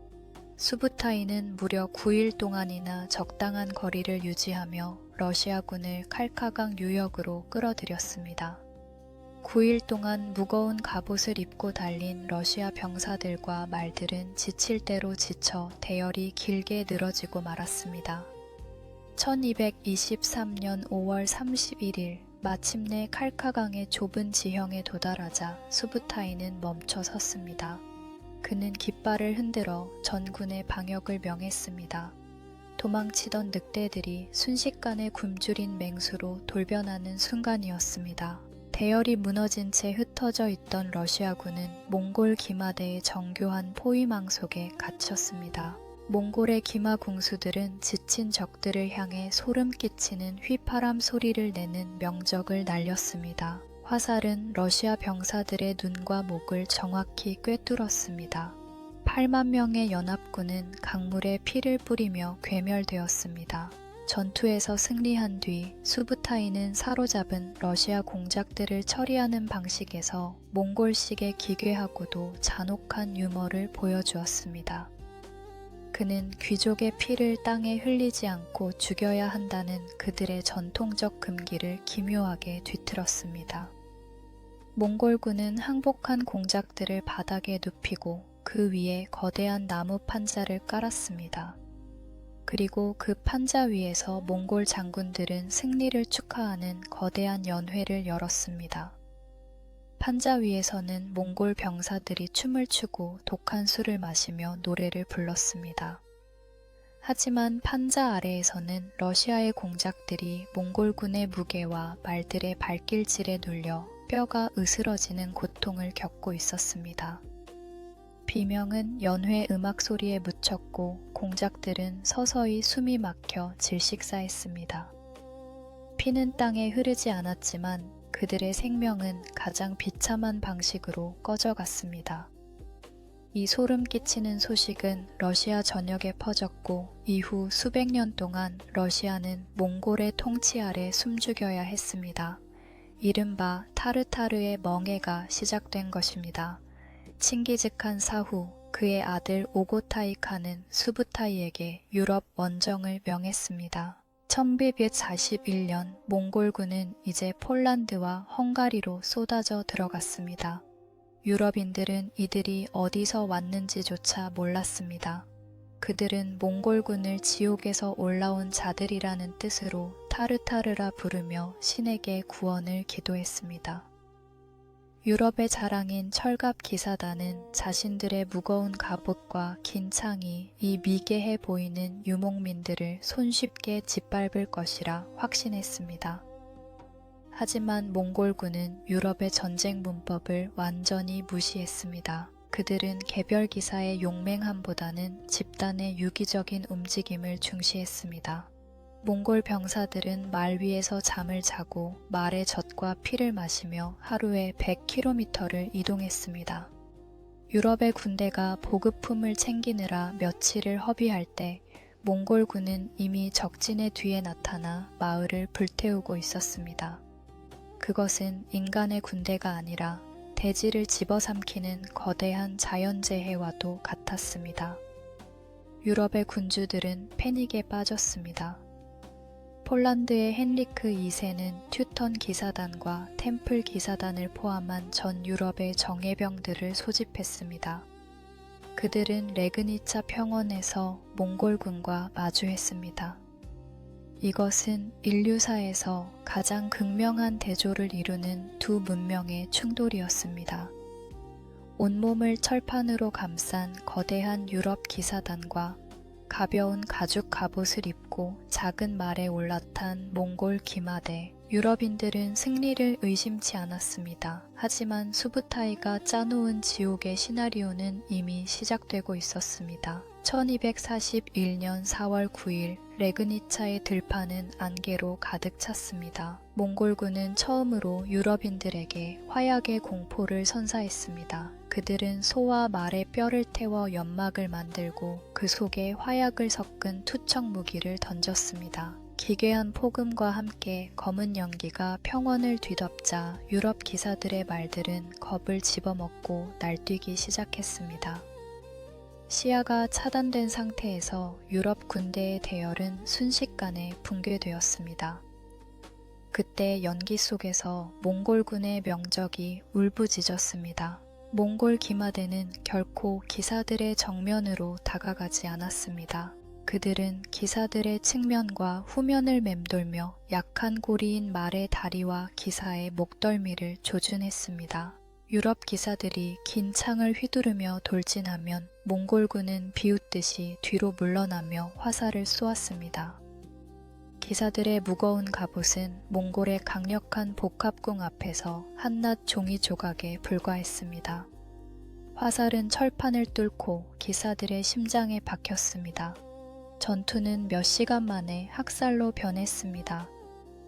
Speaker 1: 수부타이는 무려 9일 동안이나 적당한 거리를 유지하며 러시아군을 칼카강 유역으로 끌어들였습니다. 9일 동안 무거운 갑옷을 입고 달린 러시아 병사들과 말들은 지칠 대로 지쳐 대열이 길게 늘어지고 말았습니다. 1223년 5월 31일 마침내 칼카강의 좁은 지형에 도달하자 수부타이는 멈춰 섰습니다. 그는 깃발을 흔들어 전군의 방역을 명했습니다. 도망치던 늑대들이 순식간에 굶주린 맹수로 돌변하는 순간이었습니다. 대열이 무너진 채 흩어져 있던 러시아군은 몽골 기마대의 정교한 포위망 속에 갇혔습니다. 몽골의 기마 궁수들은 지친 적들을 향해 소름 끼치는 휘파람 소리를 내는 명적을 날렸습니다. 화살은 러시아 병사들의 눈과 목을 정확히 꿰뚫었습니다. 8만 명의 연합군은 강물에 피를 뿌리며 괴멸되었습니다. 전투에서 승리한 뒤 수부타이는 사로잡은 러시아 공작들을 처리하는 방식에서 몽골식의 기괴하고도 잔혹한 유머를 보여주었습니다. 그는 귀족의 피를 땅에 흘리지 않고 죽여야 한다는 그들의 전통적 금기를 기묘하게 뒤틀었습니다. 몽골군은 항복한 공작들을 바닥에 눕히고 그 위에 거대한 나무 판자를 깔았습니다. 그리고 그 판자 위에서 몽골 장군들은 승리를 축하하는 거대한 연회를 열었습니다. 판자 위에서는 몽골 병사들이 춤을 추고 독한 술을 마시며 노래를 불렀습니다. 하지만 판자 아래에서는 러시아의 공작들이 몽골군의 무게와 말들의 발길질에 눌려 뼈가 으스러지는 고통을 겪고 있었습니다. 비명은 연회 음악 소리에 묻혔고 공작들은 서서히 숨이 막혀 질식사했습니다. 피는 땅에 흐르지 않았지만 그들의 생명은 가장 비참한 방식으로 꺼져갔습니다. 이 소름 끼치는 소식은 러시아 전역에 퍼졌고 이후 수백 년 동안 러시아는 몽골의 통치 아래 숨죽여야 했습니다. 이른바 타르타르의 멍해가 시작된 것입니다. 칭기즈칸 사후 그의 아들 오고타이 칸은 수부타이에게 유럽 원정을 명했습니다. 1941년 몽골군은 이제 폴란드와 헝가리로 쏟아져 들어갔습니다. 유럽인들은 이들이 어디서 왔는지조차 몰랐습니다. 그들은 몽골군을 지옥에서 올라온 자들이라는 뜻으로 타르타르라 부르며 신에게 구원을 기도했습니다. 유럽의 자랑인 철갑 기사단은 자신들의 무거운 갑옷과 긴 창이 이 미개해 보이는 유목민들을 손쉽게 짓밟을 것이라 확신했습니다. 하지만 몽골군은 유럽의 전쟁 문법을 완전히 무시했습니다. 그들은 개별 기사의 용맹함보다는 집단의 유기적인 움직임을 중시했습니다. 몽골 병사들은 말 위에서 잠을 자고 말의 젖과 피를 마시며 하루에 100km를 이동했습니다. 유럽의 군대가 보급품을 챙기느라 며칠을 허비할 때 몽골군은 이미 적진의 뒤에 나타나 마을을 불태우고 있었습니다. 그것은 인간의 군대가 아니라 대지를 집어삼키는 거대한 자연재해와도 같았습니다. 유럽의 군주들은 패닉에 빠졌습니다. 폴란드의 헨리크 2세는 튜턴 기사단과 템플 기사단을 포함한 전 유럽의 정예병들을 소집했습니다. 그들은 레그니차 평원에서 몽골군과 마주했습니다. 이것은 인류사에서 가장 극명한 대조를 이루는 두 문명의 충돌이었습니다. 온몸을 철판으로 감싼 거대한 유럽 기사단과 가벼운 가죽 갑옷을 입고 작은 말에 올라탄 몽골 기마대. 유럽인들은 승리를 의심치 않았습니다. 하지만 수부타이가 짜놓은 지옥의 시나리오는 이미 시작되고 있었습니다. 1241년 4월 9일 레그니차의 들판은 안개로 가득 찼습니다. 몽골군은 처음으로 유럽인들에게 화약의 공포를 선사했습니다. 그들은 소와 말의 뼈를 태워 연막을 만들고 그 속에 화약을 섞은 투척 무기를 던졌습니다. 기괴한 폭음과 함께 검은 연기가 평원을 뒤덮자 유럽 기사들의 말들은 겁을 집어먹고 날뛰기 시작했습니다. 시야가 차단된 상태에서 유럽 군대의 대열은 순식간에 붕괴되었습니다. 그때 연기 속에서 몽골군의 명적이 울부짖었습니다. 몽골 기마대는 결코 기사들의 정면으로 다가가지 않았습니다. 그들은 기사들의 측면과 후면을 맴돌며 약한 고리인 말의 다리와 기사의 목덜미를 조준했습니다. 유럽 기사들이 긴 창을 휘두르며 돌진하면 몽골군은 비웃듯이 뒤로 물러나며 화살을 쏘았습니다. 기사들의 무거운 갑옷은 몽골의 강력한 복합궁 앞에서 한낱 종이 조각에 불과했습니다. 화살은 철판을 뚫고 기사들의 심장에 박혔습니다. 전투는 몇 시간 만에 학살로 변했습니다.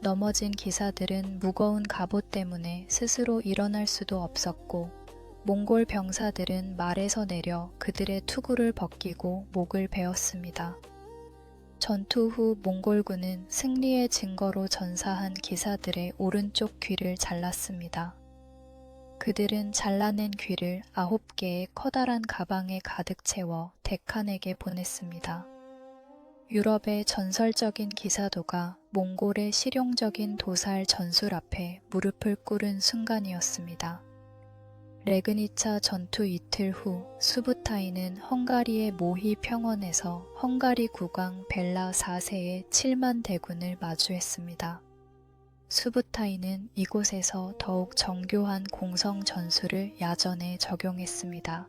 Speaker 1: 넘어진 기사들은 무거운 갑옷 때문에 스스로 일어날 수도 없었고, 몽골 병사들은 말에서 내려 그들의 투구를 벗기고 목을 베었습니다. 전투 후 몽골군은 승리의 증거로 전사한 기사들의 오른쪽 귀를 잘랐습니다. 그들은 잘라낸 귀를 9개의 커다란 가방에 가득 채워 데칸에게 보냈습니다. 유럽의 전설적인 기사도가 몽골의 실용적인 도살 전술 앞에 무릎을 꿇은 순간이었습니다. 레그니차 전투 이틀 후 수부타이는 헝가리의 모히 평원에서 헝가리 국왕 벨라 4세의 7만 대군을 마주했습니다. 수부타이는 이곳에서 더욱 정교한 공성 전술을 야전에 적용했습니다.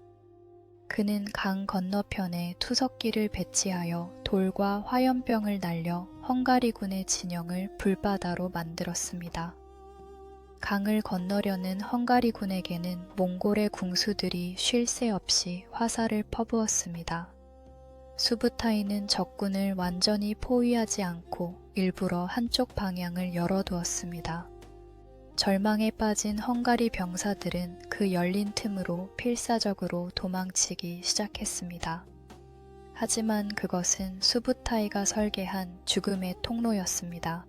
Speaker 1: 그는 강 건너편에 투석기를 배치하여 돌과 화염병을 날려 헝가리군의 진영을 불바다로 만들었습니다. 강을 건너려는 헝가리군에게는 몽골의 궁수들이 쉴 새 없이 화살을 퍼부었습니다. 수부타이는 적군을 완전히 포위하지 않고 일부러 한쪽 방향을 열어두었습니다. 절망에 빠진 헝가리 병사들은 그 열린 틈으로 필사적으로 도망치기 시작했습니다. 하지만 그것은 수부타이가 설계한 죽음의 통로였습니다.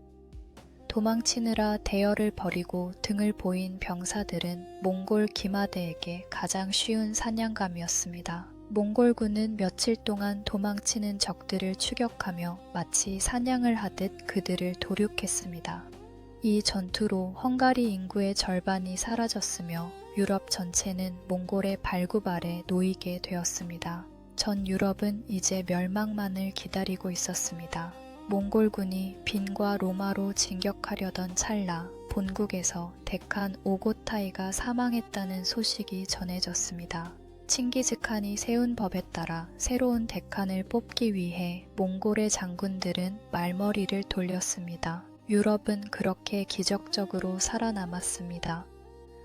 Speaker 1: 도망치느라 대열을 버리고 등을 보인 병사들은 몽골 기마대에게 가장 쉬운 사냥감이었습니다. 몽골군은 며칠 동안 도망치는 적들을 추격하며 마치 사냥을 하듯 그들을 도륙했습니다. 이 전투로 헝가리 인구의 절반이 사라졌으며 유럽 전체는 몽골의 발굽 아래 놓이게 되었습니다. 전 유럽은 이제 멸망만을 기다리고 있었습니다. 몽골군이 빈과 로마로 진격하려던 찰나 본국에서 데칸 오고타이가 사망했다는 소식이 전해졌습니다. 칭기즈칸이 세운 법에 따라 새로운 데칸을 뽑기 위해 몽골의 장군들은 말머리를 돌렸습니다. 유럽은 그렇게 기적적으로 살아남았습니다.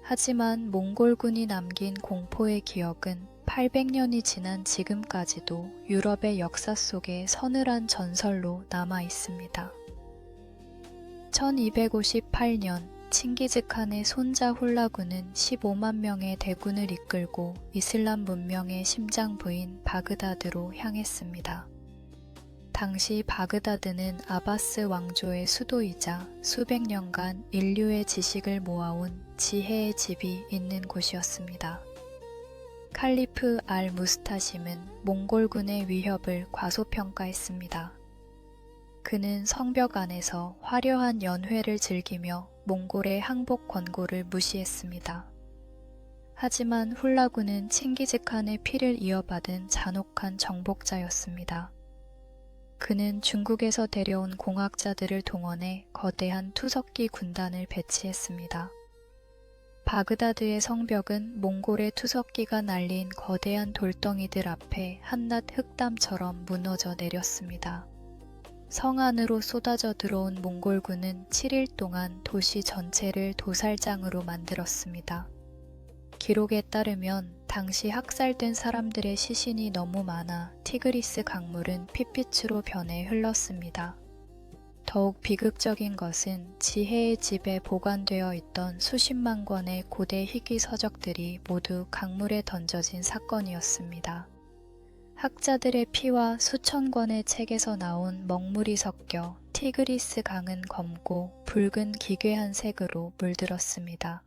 Speaker 1: 하지만 몽골군이 남긴 공포의 기억은 800년이 지난 지금까지도 유럽의 역사 속에 서늘한 전설로 남아 있습니다. 1258년 칭기즈칸의 손자 훌라군은 15만 명의 대군을 이끌고 이슬람 문명의 심장부인 바그다드로 향했습니다. 당시 바그다드는 아바스 왕조의 수도이자 수백 년간 인류의 지식을 모아온 지혜의 집이 있는 곳이었습니다. 칼리프 알 무스타심은 몽골군의 위협을 과소평가했습니다. 그는 성벽 안에서 화려한 연회를 즐기며 몽골의 항복 권고를 무시했습니다. 하지만 훌라군은 칭기즈칸의 피를 이어받은 잔혹한 정복자였습니다. 그는 중국에서 데려온 공학자들을 동원해 거대한 투석기 군단을 배치했습니다. 바그다드의 성벽은 몽골의 투석기가 날린 거대한 돌덩이들 앞에 한낱 흙담처럼 무너져 내렸습니다. 성 안으로 쏟아져 들어온 몽골군은 7일 동안 도시 전체를 도살장으로 만들었습니다. 기록에 따르면 당시 학살된 사람들의 시신이 너무 많아 티그리스 강물은 핏빛으로 변해 흘렀습니다. 더욱 비극적인 것은 지혜의 집에 보관되어 있던 수십만 권의 고대 희귀 서적들이 모두 강물에 던져진 사건이었습니다. 학자들의 피와 수천 권의 책에서 나온 먹물이 섞여 티그리스 강은 검고 붉은 기괴한 색으로 물들었습니다.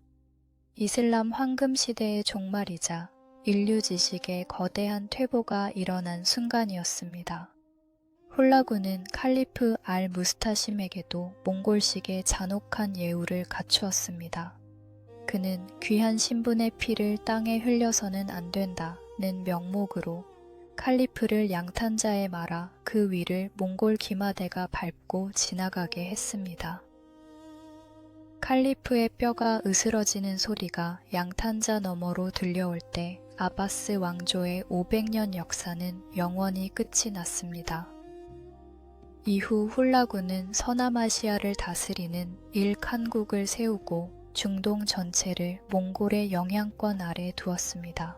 Speaker 1: 이슬람 황금 시대의 종말이자 인류 지식의 거대한 퇴보가 일어난 순간이었습니다. 훌라군은 칼리프 알 무스타심에게도 몽골식의 잔혹한 예우를 갖추었습니다. 그는 귀한 신분의 피를 땅에 흘려서는 안 된다는 명목으로 칼리프를 양탄자에 말아 그 위를 몽골 기마대가 밟고 지나가게 했습니다. 칼리프의 뼈가 으스러지는 소리가 양탄자 너머로 들려올 때 아바스 왕조의 500년 역사는 영원히 끝이 났습니다. 이후 훌라군은 서남아시아를 다스리는 일칸국을 세우고 중동 전체를 몽골의 영향권 아래 두었습니다.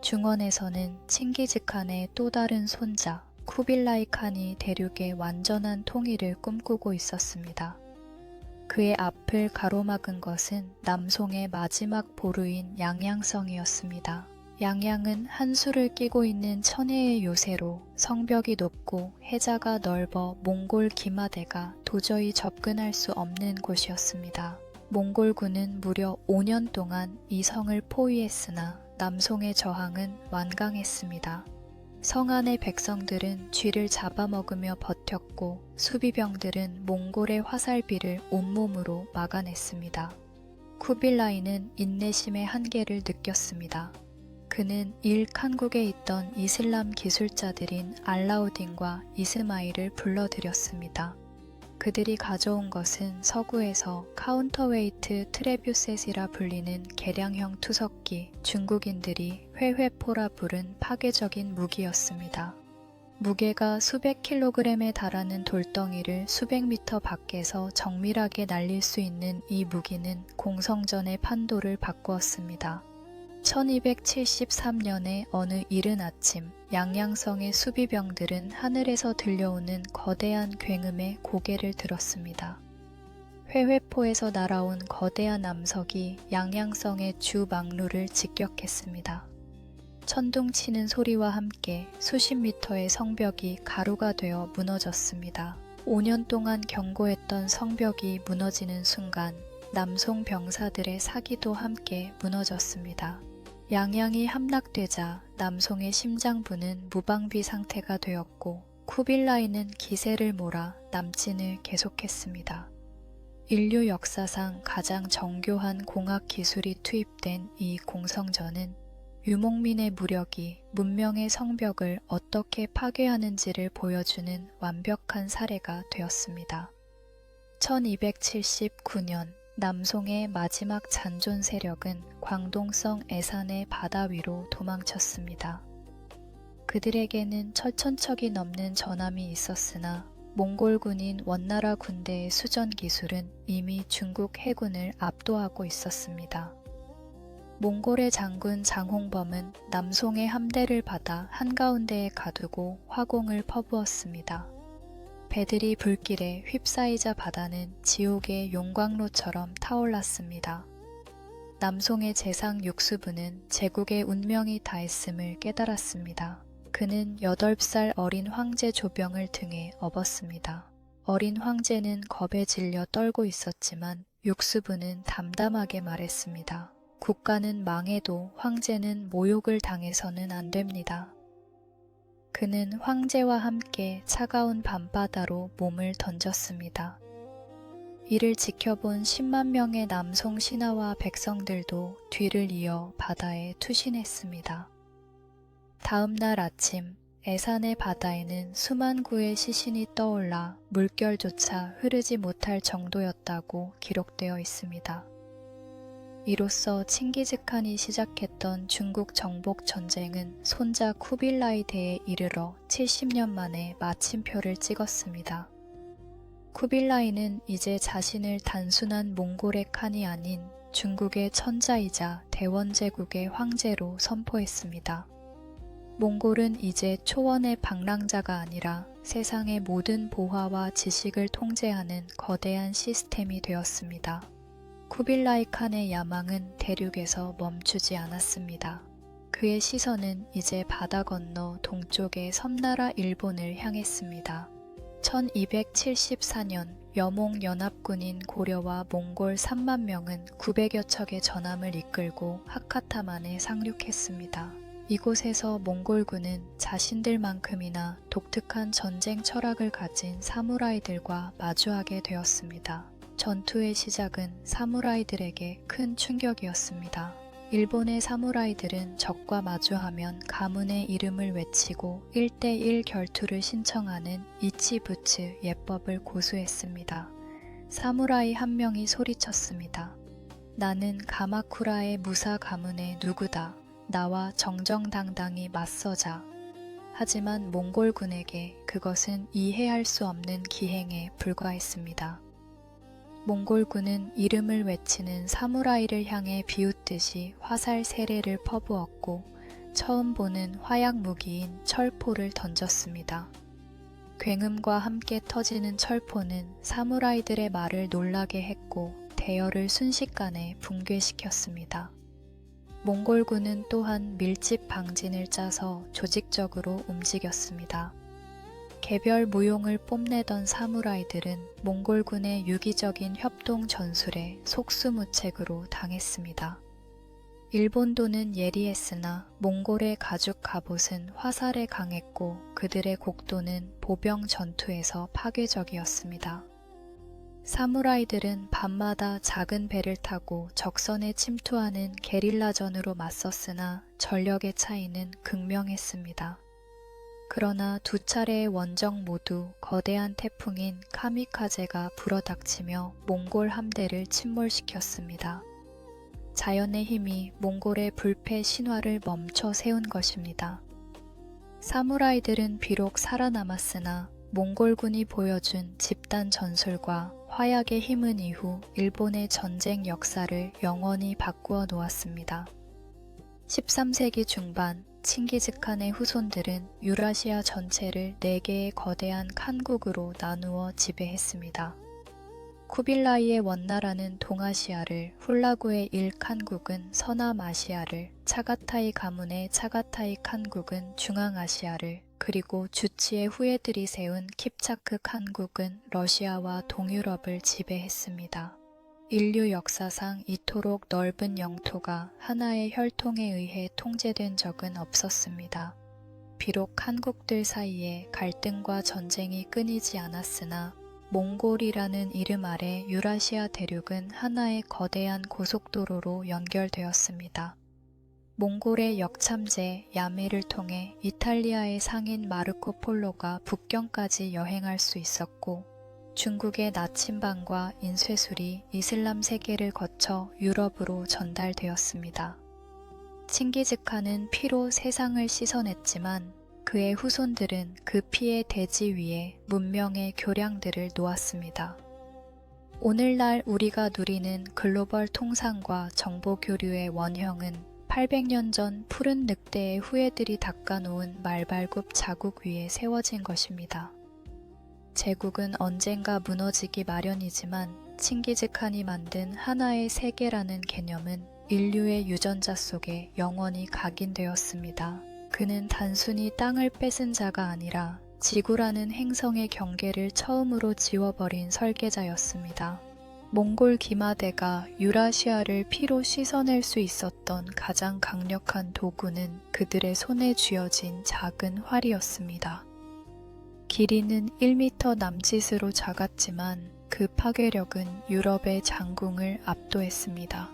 Speaker 1: 중원에서는 칭기즈칸의 또 다른 손자 쿠빌라이 칸이 대륙의 완전한 통일을 꿈꾸고 있었습니다. 그의 앞을 가로막은 것은 남송의 마지막 보루인 양양성이었습니다. 양양은 한수를 끼고 있는 천혜의 요새로 성벽이 높고 해자가 넓어 몽골 기마대가 도저히 접근할 수 없는 곳이었습니다. 몽골군은 무려 5년 동안 이 성을 포위했으나 남송의 저항은 완강했습니다. 성 안의 백성들은 쥐를 잡아먹으며 버텼고 수비병들은 몽골의 화살비를 온몸으로 막아냈습니다. 쿠빌라이는 인내심의 한계를 느꼈습니다. 그는 일칸국에 있던 이슬람 기술자들인 알라우딘과 이스마일을 불러들였습니다. 그들이 가져온 것은 서구에서 카운터웨이트 트레뷰셋이라 불리는 개량형 투석기, 중국인들이 회회포라 부른 파괴적인 무기였습니다. 무게가 수백 킬로그램에 달하는 돌덩이를 수백 미터 밖에서 정밀하게 날릴 수 있는 이 무기는 공성전의 판도를 바꾸었습니다. 1273년의 어느 이른 아침, 양양성의 수비병들은 하늘에서 들려오는 거대한 굉음에 고개를 들었습니다. 회회포에서 날아온 거대한 암석이 양양성의 주 막루를 직격했습니다. 천둥치는 소리와 함께 수십 미터의 성벽이 가루가 되어 무너졌습니다. 5년 동안 견고했던 성벽이 무너지는 순간 남송 병사들의 사기도 함께 무너졌습니다. 양양이 함락되자 남송의 심장부는 무방비 상태가 되었고 쿠빌라이는 기세를 몰아 남진을 계속했습니다. 인류 역사상 가장 정교한 공학 기술이 투입된 이 공성전은 유목민의 무력이 문명의 성벽을 어떻게 파괴하는지를 보여주는 완벽한 사례가 되었습니다. 1279년 남송의 마지막 잔존 세력은 광동성 애산의 바다 위로 도망쳤습니다. 그들에게는 철천척이 넘는 전함이 있었으나 몽골군인 원나라 군대의 수전 기술은 이미 중국 해군을 압도하고 있었습니다. 몽골의 장군 장홍범은 남송의 함대를 받아 한가운데에 가두고 화공을 퍼부었습니다. 배들이 불길에 휩싸이자 바다는 지옥의 용광로처럼 타올랐습니다. 남송의 재상 육수부는 제국의 운명이 다했음을 깨달았습니다. 그는 8살 어린 황제 조병을 등에 업었습니다. 어린 황제는 겁에 질려 떨고 있었지만 육수부는 담담하게 말했습니다. 국가는 망해도 황제는 모욕을 당해서는 안 됩니다. 그는 황제와 함께 차가운 밤바다로 몸을 던졌습니다. 이를 지켜본 10만 명의 남송 신하와 백성들도 뒤를 이어 바다에 투신했습니다. 다음 날 아침 애산의 바다에는 수만 구의 시신이 떠올라 물결조차 흐르지 못할 정도였다고 기록되어 있습니다. 이로써 칭기즈칸이 시작했던 중국 정복 전쟁은 손자 쿠빌라이 대에 이르러 70년 만에 마침표를 찍었습니다. 쿠빌라이는 이제 자신을 단순한 몽골의 칸이 아닌 중국의 천자이자 대원제국의 황제로 선포했습니다. 몽골은 이제 초원의 방랑자가 아니라 세상의 모든 보화와 지식을 통제하는 거대한 시스템이 되었습니다. 쿠빌라이 칸의 야망은 대륙에서 멈추지 않았습니다. 그의 시선은 이제 바다 건너 동쪽의 섬나라 일본을 향했습니다. 1274년 여몽연합군인 고려와 몽골 3만 명은 900여 척의 전함을 이끌고 하카타만에 상륙했습니다. 이곳에서 몽골군은 자신들만큼이나 독특한 전쟁 철학을 가진 사무라이들과 마주하게 되었습니다. 전투의 시작은 사무라이들에게 큰 충격이었습니다. 일본의 사무라이들은 적과 마주하면 가문의 이름을 외치고 1대1 결투를 신청하는 이치부츠 예법을 고수했습니다. 사무라이 한 명이 소리쳤습니다. 나는 가마쿠라의 무사 가문의 누구다. 나와 정정당당히 맞서자. 하지만 몽골군에게 그것은 이해할 수 없는 기행에 불과했습니다. 몽골군은 이름을 외치는 사무라이를 향해 비웃듯이 화살 세례를 퍼부었고 처음 보는 화약 무기인 철포를 던졌습니다. 굉음과 함께 터지는 철포는 사무라이들의 말을 놀라게 했고 대열을 순식간에 붕괴시켰습니다. 몽골군은 또한 밀집 방진을 짜서 조직적으로 움직였습니다. 개별 무용을 뽐내던 사무라이들은 몽골군의 유기적인 협동 전술에 속수무책으로 당했습니다. 일본도는 예리했으나 몽골의 가죽 갑옷은 화살에 강했고 그들의 곡도는 보병 전투에서 파괴적이었습니다. 사무라이들은 밤마다 작은 배를 타고 적선에 침투하는 게릴라전으로 맞섰으나 전력의 차이는 극명했습니다. 그러나 두 차례의 원정 모두 거대한 태풍인 카미카제가 불어닥치며 몽골 함대를 침몰시켰습니다. 자연의 힘이 몽골의 불패 신화를 멈춰 세운 것입니다. 사무라이들은 비록 살아남았으나 몽골군이 보여준 집단 전술과 화약의 힘은 이후 일본의 전쟁 역사를 영원히 바꾸어 놓았습니다. 13세기 중반 칭기즈칸의 후손들은 유라시아 전체를 4개의 거대한 칸국으로 나누어 지배했습니다. 쿠빌라이의 원나라는 동아시아를, 훌라구의 일칸국은 서남아시아를, 차가타이 가문의 차가타이 칸국은 중앙아시아를, 그리고 주치의 후예들이 세운 킵차크 칸국은 러시아와 동유럽을 지배했습니다. 인류 역사상 이토록 넓은 영토가 하나의 혈통에 의해 통제된 적은 없었습니다. 비록 한국들 사이에 갈등과 전쟁이 끊이지 않았으나 몽골이라는 이름 아래 유라시아 대륙은 하나의 거대한 고속도로로 연결되었습니다. 몽골의 역참제 야메를 통해 이탈리아의 상인 마르코 폴로가 북경까지 여행할 수 있었고 중국의 나침반과 인쇄술이 이슬람 세계를 거쳐 유럽으로 전달되었습니다. 칭기즈칸은 피로 세상을 씻어냈지만 그의 후손들은 그 피의 대지 위에 문명의 교량들을 놓았습니다. 오늘날 우리가 누리는 글로벌 통상과 정보 교류의 원형은 800년 전 푸른 늑대의 후예들이 닦아놓은 말발굽 자국 위에 세워진 것입니다. 제국은 언젠가 무너지기 마련이지만 칭기즈칸이 만든 하나의 세계라는 개념은 인류의 유전자 속에 영원히 각인되었습니다. 그는 단순히 땅을 뺏은 자가 아니라 지구라는 행성의 경계를 처음으로 지워버린 설계자였습니다. 몽골 기마대가 유라시아를 피로 씻어낼 수 있었던 가장 강력한 도구는 그들의 손에 쥐어진 작은 활이었습니다. 길이는 1m 남짓으로 작았지만 그 파괴력은 유럽의 장궁을 압도했습니다.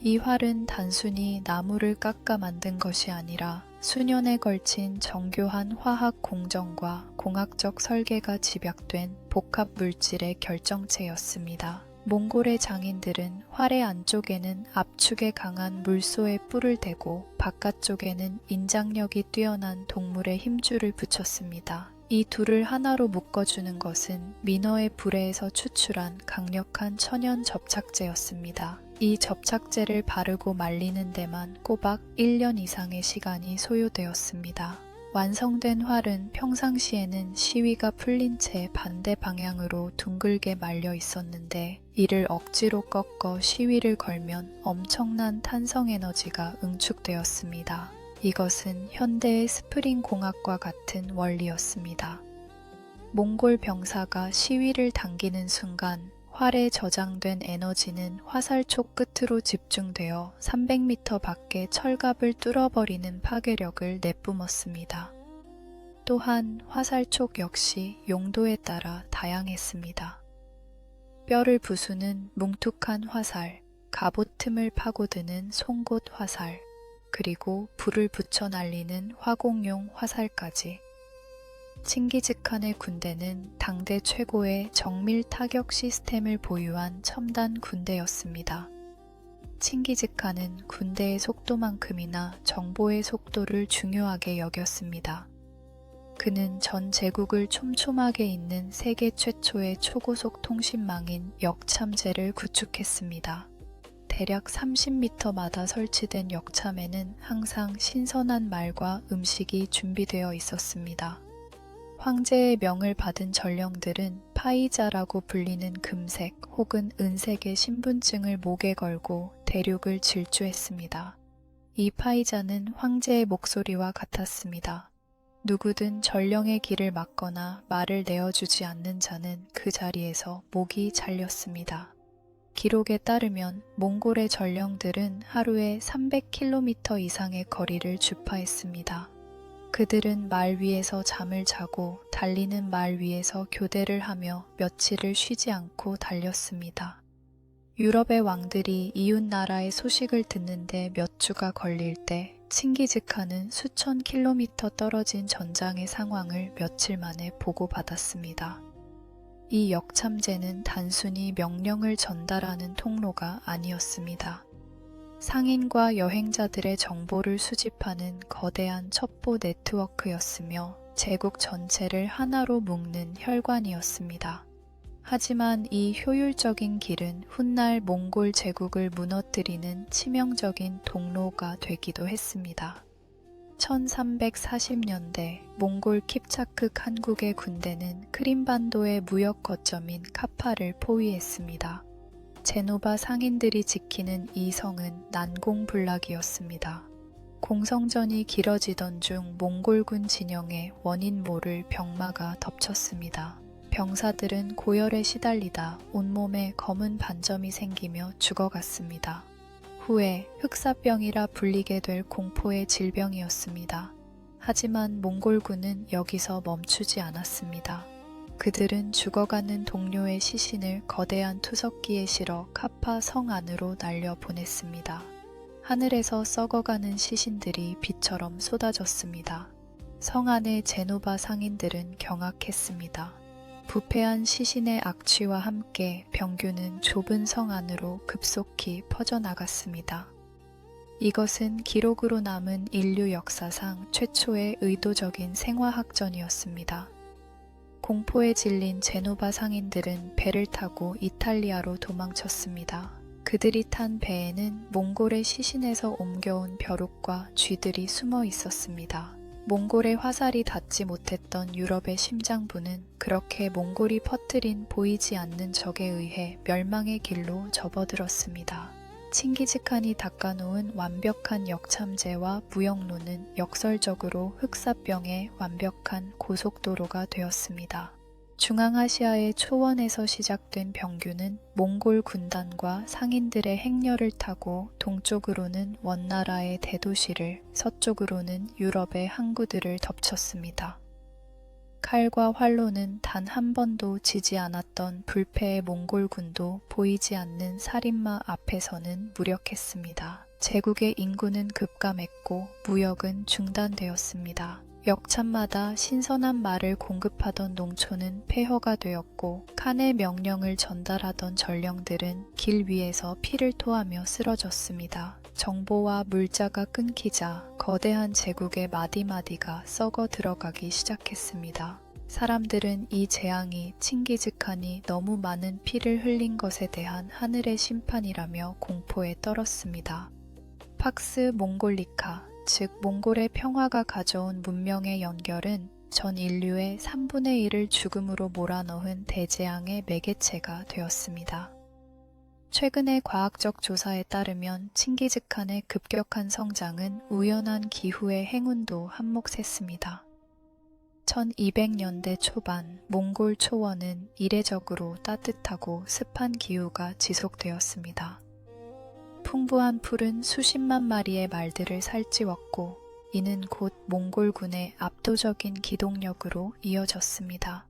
Speaker 1: 이 활은 단순히 나무를 깎아 만든 것이 아니라 수년에 걸친 정교한 화학 공정과 공학적 설계가 집약된 복합 물질의 결정체였습니다. 몽골의 장인들은 활의 안쪽에는 압축에 강한 물소의 뿔을 대고 바깥쪽에는 인장력이 뛰어난 동물의 힘줄을 붙였습니다. 이 둘을 하나로 묶어주는 것은 미너의 불에서 추출한 강력한 천연 접착제였습니다. 이 접착제를 바르고 말리는 데만 꼬박 1년 이상의 시간이 소요되었습니다. 완성된 활은 평상시에는 시위가 풀린 채 반대 방향으로 둥글게 말려 있었는데 이를 억지로 꺾어 시위를 걸면 엄청난 탄성 에너지가 응축되었습니다. 이것은 현대의 스프링 공학과 같은 원리였습니다. 몽골 병사가 시위를 당기는 순간 활에 저장된 에너지는 화살촉 끝으로 집중되어 300m 밖의 철갑을 뚫어버리는 파괴력을 내뿜었습니다. 또한 화살촉 역시 용도에 따라 다양했습니다. 뼈를 부수는 뭉툭한 화살, 갑옷 틈을 파고드는 송곳 화살, 그리고 불을 붙여 날리는 화공용 화살까지. 칭기즈칸의 군대는 당대 최고의 정밀 타격 시스템을 보유한 첨단 군대였습니다. 칭기즈칸은 군대의 속도만큼이나 정보의 속도를 중요하게 여겼습니다. 그는 전 제국을 촘촘하게 잇는 세계 최초의 초고속 통신망인 역참제를 구축했습니다. 대략 30m마다 설치된 역참에는 항상 신선한 말과 음식이 준비되어 있었습니다. 황제의 명을 받은 전령들은 파이자라고 불리는 금색 혹은 은색의 신분증을 목에 걸고 대륙을 질주했습니다. 이 파이자는 황제의 목소리와 같았습니다. 누구든 전령의 길을 막거나 말을 내어주지 않는 자는 그 자리에서 목이 잘렸습니다. 기록에 따르면 몽골의 전령들은 하루에 300km 이상의 거리를 주파했습니다. 그들은 말 위에서 잠을 자고 달리는 말 위에서 교대를 하며 며칠을 쉬지 않고 달렸습니다. 유럽의 왕들이 이웃 나라의 소식을 듣는데 몇 주가 걸릴 때 칭기즈칸은 수천 킬로미터 떨어진 전장의 상황을 며칠 만에 보고받았습니다. 이 역참제는 단순히 명령을 전달하는 통로가 아니었습니다. 상인과 여행자들의 정보를 수집하는 거대한 첩보 네트워크였으며 제국 전체를 하나로 묶는 혈관이었습니다. 하지만 이 효율적인 길은 훗날 몽골 제국을 무너뜨리는 치명적인 동로가 되기도 했습니다. 1340년대 몽골 킵차크 한국의 군대는 크림반도의 무역 거점인 카파를 포위했습니다. 제노바 상인들이 지키는 이 성은 난공불락이었습니다. 공성전이 길어지던 중 몽골군 진영에 원인 모를 병마가 덮쳤습니다. 병사들은 고열에 시달리다 온몸에 검은 반점이 생기며 죽어갔습니다. 후에 흑사병이라 불리게 될 공포의 질병이었습니다. 하지만 몽골군은 여기서 멈추지 않았습니다. 그들은 죽어가는 동료의 시신을 거대한 투석기에 실어 카파 성 안으로 날려보냈습니다. 하늘에서 썩어가는 시신들이 비처럼 쏟아졌습니다. 성 안의 제노바 상인들은 경악했습니다. 부패한 시신의 악취와 함께 병균은 좁은 성 안으로 급속히 퍼져나갔습니다. 이것은 기록으로 남은 인류 역사상 최초의 의도적인 생화학전이었습니다. 공포에 질린 제노바 상인들은 배를 타고 이탈리아로 도망쳤습니다. 그들이 탄 배에는 몽골의 시신에서 옮겨온 벼룩과 쥐들이 숨어 있었습니다. 몽골의 화살이 닿지 못했던 유럽의 심장부는 그렇게 몽골이 퍼뜨린 보이지 않는 적에 의해 멸망의 길로 접어들었습니다. 칭기즈칸이 닦아놓은 완벽한 역참제와 무역로는 역설적으로 흑사병의 완벽한 고속도로가 되었습니다. 중앙아시아의 초원에서 시작된 병균은 몽골 군단과 상인들의 행렬을 타고 동쪽으로는 원나라의 대도시를, 서쪽으로는 유럽의 항구들을 덮쳤습니다. 칼과 활로는 단 한 번도 지지 않았던 불패의 몽골군도 보이지 않는 살인마 앞에서는 무력했습니다. 제국의 인구는 급감했고 무역은 중단되었습니다. 역참마다 신선한 말을 공급하던 농촌은 폐허가 되었고 칸의 명령을 전달하던 전령들은 길 위에서 피를 토하며 쓰러졌습니다. 정보와 물자가 끊기자 거대한 제국의 마디마디가 썩어 들어가기 시작했습니다. 사람들은 이 재앙이 칭기즈칸이 너무 많은 피를 흘린 것에 대한 하늘의 심판이라며 공포에 떨었습니다. 팍스 몽골리카, 즉 몽골의 평화가 가져온 문명의 연결은 전 인류의 3분의 1을 죽음으로 몰아넣은 대재앙의 매개체가 되었습니다. 최근의 과학적 조사에 따르면 칭기즈칸의 급격한 성장은 우연한 기후의 행운도 한몫했습니다. 1200년대 초반 몽골 초원은 이례적으로 따뜻하고 습한 기후가 지속되었습니다. 풍부한 풀은 수십만 마리의 말들을 살찌웠고 이는 곧 몽골군의 압도적인 기동력으로 이어졌습니다.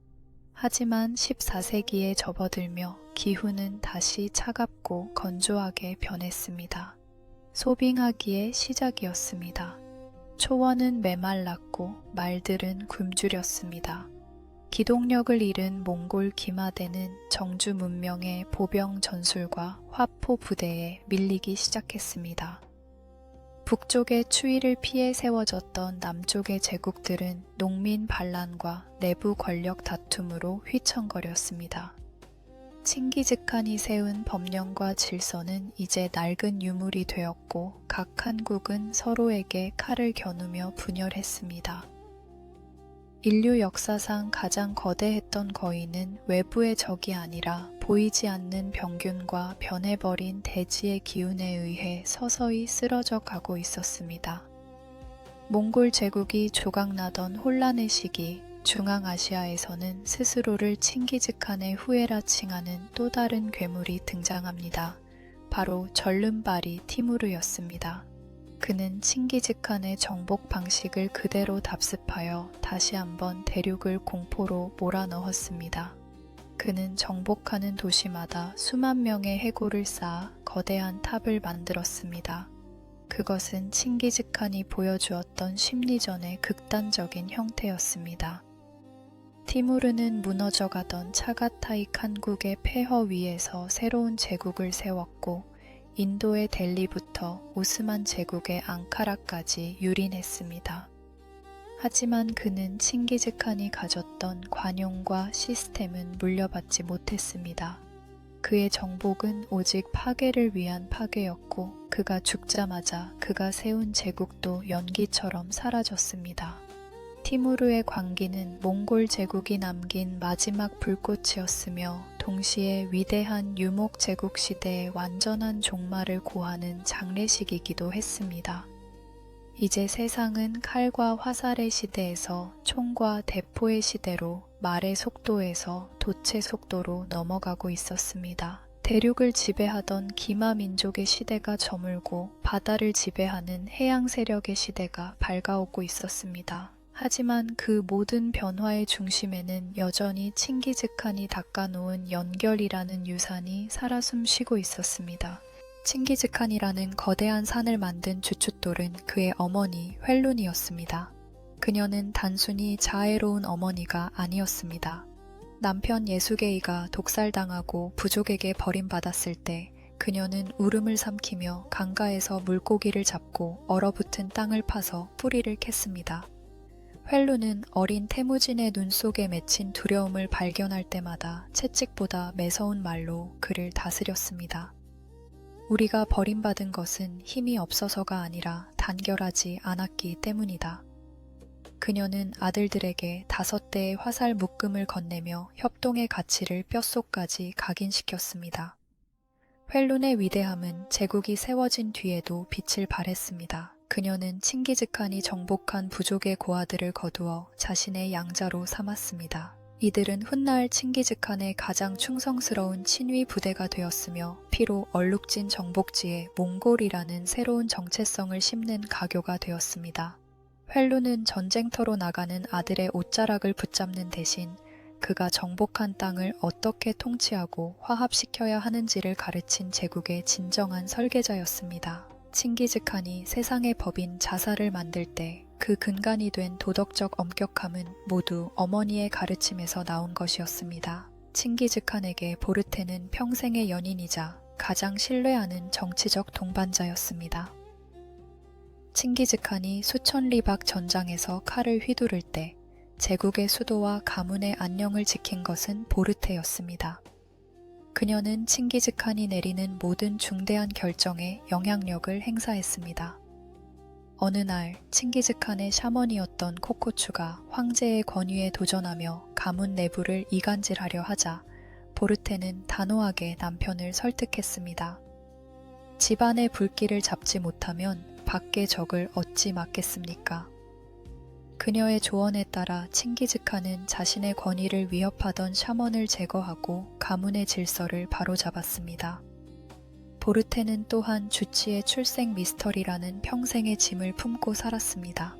Speaker 1: 하지만 14세기에 접어들며 기후는 다시 차갑고 건조하게 변했습니다. 소빙하기의 시작이었습니다. 초원은 메말랐고 말들은 굶주렸습니다. 기동력을 잃은 몽골 기마대는 정주 문명의 보병 전술과 화포 부대에 밀리기 시작했습니다. 북쪽의 추위를 피해 세워졌던 남쪽의 제국들은 농민 반란과 내부 권력 다툼으로 휘청거렸습니다. 칭기즈칸이 세운 법령과 질서는 이제 낡은 유물이 되었고 각 한국은 서로에게 칼을 겨누며 분열했습니다. 인류 역사상 가장 거대했던 거인은 외부의 적이 아니라 보이지 않는 병균과 변해버린 대지의 기운에 의해 서서히 쓰러져 가고 있었습니다. 몽골 제국이 조각나던 혼란의 시기, 중앙아시아에서는 스스로를 칭기즈칸의 후예라 칭하는 또 다른 괴물이 등장합니다. 바로 절름발이 티무르였습니다. 그는 칭기즈칸의 정복 방식을 그대로 답습하여 다시 한번 대륙을 공포로 몰아넣었습니다. 그는 정복하는 도시마다 수만 명의 해골을 쌓아 거대한 탑을 만들었습니다. 그것은 칭기즈칸이 보여주었던 심리전의 극단적인 형태였습니다. 티무르는 무너져가던 차가타이 칸국의 폐허 위에서 새로운 제국을 세웠고 인도의 델리부터 오스만 제국의 앙카라까지 유린했습니다. 하지만 그는 칭기즈칸이 가졌던 관용과 시스템은 물려받지 못했습니다. 그의 정복은 오직 파괴를 위한 파괴였고 그가 죽자마자 그가 세운 제국도 연기처럼 사라졌습니다. 티무르의 광기는 몽골 제국이 남긴 마지막 불꽃이었으며 동시에 위대한 유목 제국 시대의 완전한 종말을 고하는 장례식이기도 했습니다. 이제 세상은 칼과 화살의 시대에서 총과 대포의 시대로 말의 속도에서 돛의 속도로 넘어가고 있었습니다. 대륙을 지배하던 기마 민족의 시대가 저물고 바다를 지배하는 해양 세력의 시대가 밝아오고 있었습니다. 하지만 그 모든 변화의 중심에는 여전히 칭기즈칸이 닦아놓은 연결이라는 유산이 살아 숨쉬고 있었습니다. 칭기즈칸이라는 거대한 산을 만든 주춧돌은 그의 어머니 횃룬이었습니다. 그녀는 단순히 자애로운 어머니가 아니었습니다. 남편 예수게이가 독살당하고 부족에게 버림받았을 때 그녀는 울음을 삼키며 강가에서 물고기를 잡고 얼어붙은 땅을 파서 뿌리를 캤습니다. 횃룬은 어린 태무진의 눈 속에 맺힌 두려움을 발견할 때마다 채찍보다 매서운 말로 그를 다스렸습니다. 우리가 버림받은 것은 힘이 없어서가 아니라 단결하지 않았기 때문이다. 그녀는 아들들에게 5대의 화살 묶음을 건네며 협동의 가치를 뼛속까지 각인시켰습니다. 횃룬의 위대함은 제국이 세워진 뒤에도 빛을 발했습니다. 그녀는 칭기즈칸이 정복한 부족의 고아들을 거두어 자신의 양자로 삼았습니다. 이들은 훗날 칭기즈칸의 가장 충성스러운 친위 부대가 되었으며 피로 얼룩진 정복지에 몽골이라는 새로운 정체성을 심는 가교가 되었습니다. 횃룬은 전쟁터로 나가는 아들의 옷자락을 붙잡는 대신 그가 정복한 땅을 어떻게 통치하고 화합시켜야 하는지를 가르친 제국의 진정한 설계자였습니다. 칭기즈칸이 세상의 법인 자사를 만들 때 그 근간이 된 도덕적 엄격함은 모두 어머니의 가르침에서 나온 것이었습니다. 칭기즈칸에게 보르테는 평생의 연인이자 가장 신뢰하는 정치적 동반자였습니다. 칭기즈칸이 수천 리박 전장에서 칼을 휘두를 때 제국의 수도와 가문의 안녕을 지킨 것은 보르테였습니다. 그녀는 칭기즈칸이 내리는 모든 중대한 결정에 영향력을 행사했습니다. 어느 날 칭기즈칸의 샤먼이었던 코코추가 황제의 권위에 도전하며 가문 내부를 이간질하려 하자 보르테는 단호하게 남편을 설득했습니다. 집안의 불길을 잡지 못하면 밖의 적을 어찌 막겠습니까? 그녀의 조언에 따라 칭기즈칸은 자신의 권위를 위협하던 샤먼을 제거하고 가문의 질서를 바로잡았습니다. 보르테는 또한 주치의 출생 미스터리라는 평생의 짐을 품고 살았습니다.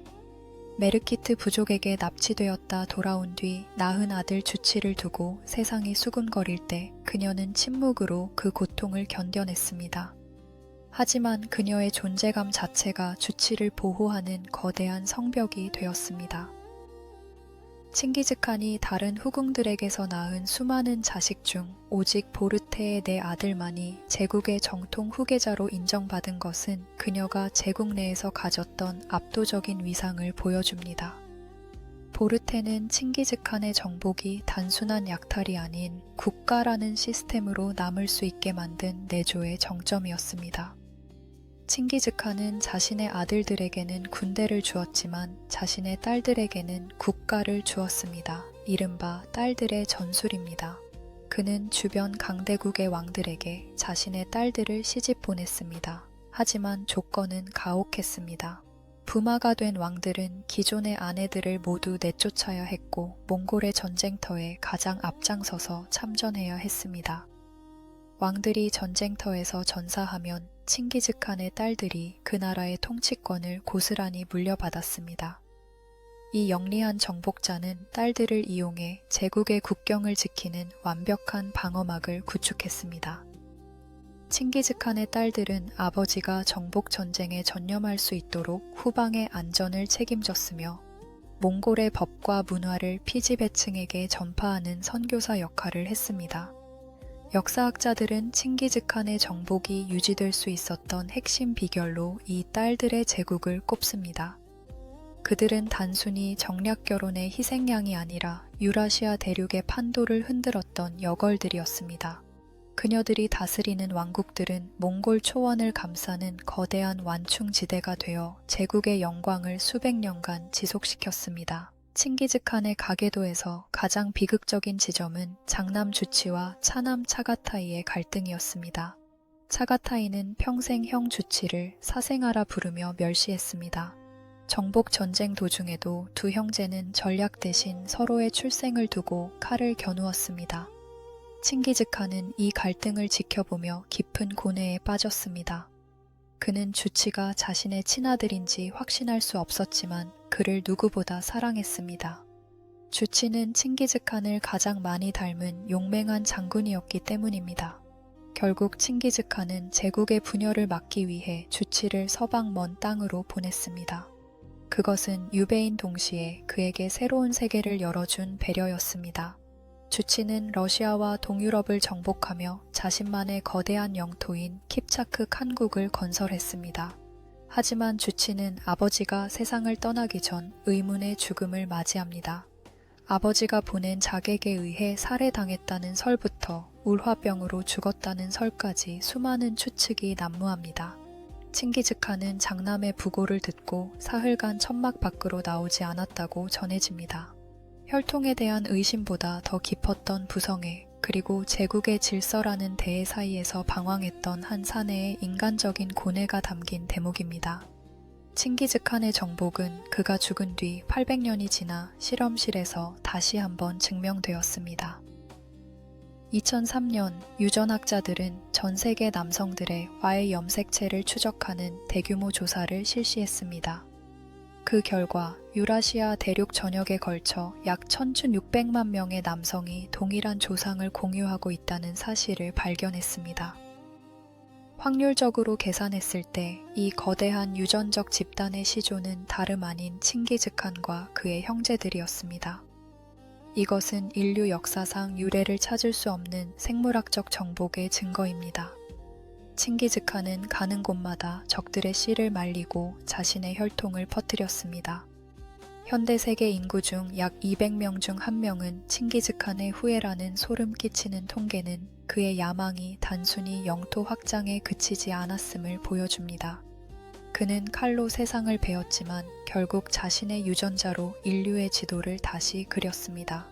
Speaker 1: 메르키트 부족에게 납치되었다 돌아온 뒤 낳은 아들 주치를 두고 세상이 수군거릴 때 그녀는 침묵으로 그 고통을 견뎌냈습니다. 하지만 그녀의 존재감 자체가 주치를 보호하는 거대한 성벽이 되었습니다. 칭기즈칸이 다른 후궁들에게서 낳은 수많은 자식 중 오직 보르테의 네 아들만이 제국의 정통 후계자로 인정받은 것은 그녀가 제국 내에서 가졌던 압도적인 위상을 보여줍니다. 보르테는 칭기즈칸의 정복이 단순한 약탈이 아닌 국가라는 시스템으로 남을 수 있게 만든 내조의 정점이었습니다. 칭기즈칸은 자신의 아들들에게는 군대를 주었지만 자신의 딸들에게는 국가를 주었습니다. 이른바 딸들의 전술입니다. 그는 주변 강대국의 왕들에게 자신의 딸들을 시집 보냈습니다. 하지만 조건은 가혹했습니다. 부마가 된 왕들은 기존의 아내들을 모두 내쫓아야 했고 몽골의 전쟁터에 가장 앞장서서 참전해야 했습니다. 왕들이 전쟁터에서 전사하면 칭기즈칸의 딸들이 그 나라의 통치권을 고스란히 물려받았습니다. 이 영리한 정복자는 딸들을 이용해 제국의 국경을 지키는 완벽한 방어막을 구축했습니다. 칭기즈칸의 딸들은 아버지가 정복 전쟁에 전념할 수 있도록 후방의 안전을 책임졌으며 몽골의 법과 문화를 피지배층에게 전파하는 선교사 역할을 했습니다. 역사학자들은 칭기즈칸의 정복이 유지될 수 있었던 핵심 비결로 이 딸들의 제국을 꼽습니다. 그들은 단순히 정략 결혼의 희생양이 아니라 유라시아 대륙의 판도를 흔들었던 여걸들이었습니다. 그녀들이 다스리는 왕국들은 몽골 초원을 감싸는 거대한 완충지대가 되어 제국의 영광을 수백 년간 지속시켰습니다. 칭기즈칸의 가계도에서 가장 비극적인 지점은 장남 주치와 차남 차가타이의 갈등이었습니다. 차가타이는 평생 형 주치를 사생아라 부르며 멸시했습니다. 정복 전쟁 도중에도 두 형제는 전략 대신 서로의 출생을 두고 칼을 겨누었습니다. 칭기즈칸은 이 갈등을 지켜보며 깊은 고뇌에 빠졌습니다. 그는 주치가 자신의 친아들인지 확신할 수 없었지만 그를 누구보다 사랑했습니다. 주치는 칭기즈칸을 가장 많이 닮은 용맹한 장군이었기 때문입니다. 결국 칭기즈칸은 제국의 분열을 막기 위해 주치를 서방 먼 땅으로 보냈습니다. 그것은 유배인 동시에 그에게 새로운 세계를 열어준 배려였습니다. 주치는 러시아와 동유럽을 정복하며 자신만의 거대한 영토인 킵차크 칸국을 건설했습니다. 하지만 주치는 아버지가 세상을 떠나기 전 의문의 죽음을 맞이합니다. 아버지가 보낸 자객에 의해 살해당했다는 설부터 울화병으로 죽었다는 설까지 수많은 추측이 난무합니다. 칭기즈칸은 장남의 부고를 듣고 사흘간 천막 밖으로 나오지 않았다고 전해집니다. 혈통에 대한 의심보다 더 깊었던 부성애, 그리고 제국의 질서라는 대해 사이에서 방황했던 한 사내의 인간적인 고뇌가 담긴 대목입니다. 칭기즈칸의 정복은 그가 죽은 뒤 800년이 지나 실험실에서 다시 한번 증명되었습니다. 2003년 유전학자들은 전 세계 남성들의 Y 염색체를 추적하는 대규모 조사를 실시했습니다. 그 결과 유라시아 대륙 전역에 걸쳐 약 1600만 명의 남성이 동일한 조상을 공유하고 있다는 사실을 발견했습니다. 확률적으로 계산했을 때 이 거대한 유전적 집단의 시조는 다름 아닌 칭기즈칸과 그의 형제들이었습니다. 이것은 인류 역사상 유례를 찾을 수 없는 생물학적 정복의 증거입니다. 칭기즈칸은 가는 곳마다 적들의 씨를 말리고 자신의 혈통을 퍼뜨렸습니다. 현대 세계 인구 중 약 200명 중 1명은 칭기즈칸의 후예라는 소름 끼치는 통계는 그의 야망이 단순히 영토 확장에 그치지 않았음을 보여줍니다. 그는 칼로 세상을 베었지만 결국 자신의 유전자로 인류의 지도를 다시 그렸습니다.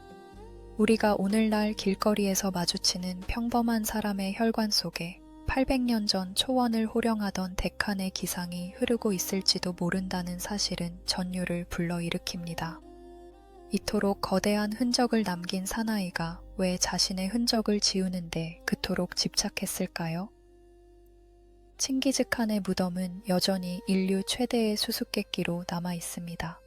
Speaker 1: 우리가 오늘날 길거리에서 마주치는 평범한 사람의 혈관 속에 800년 전 초원을 호령하던 데칸의 기상이 흐르고 있을지도 모른다는 사실은 전율을 불러일으킵니다. 이토록 거대한 흔적을 남긴 사나이가 왜 자신의 흔적을 지우는데 그토록 집착했을까요? 칭기즈칸의 무덤은 여전히 인류 최대의 수수께끼로 남아 있습니다.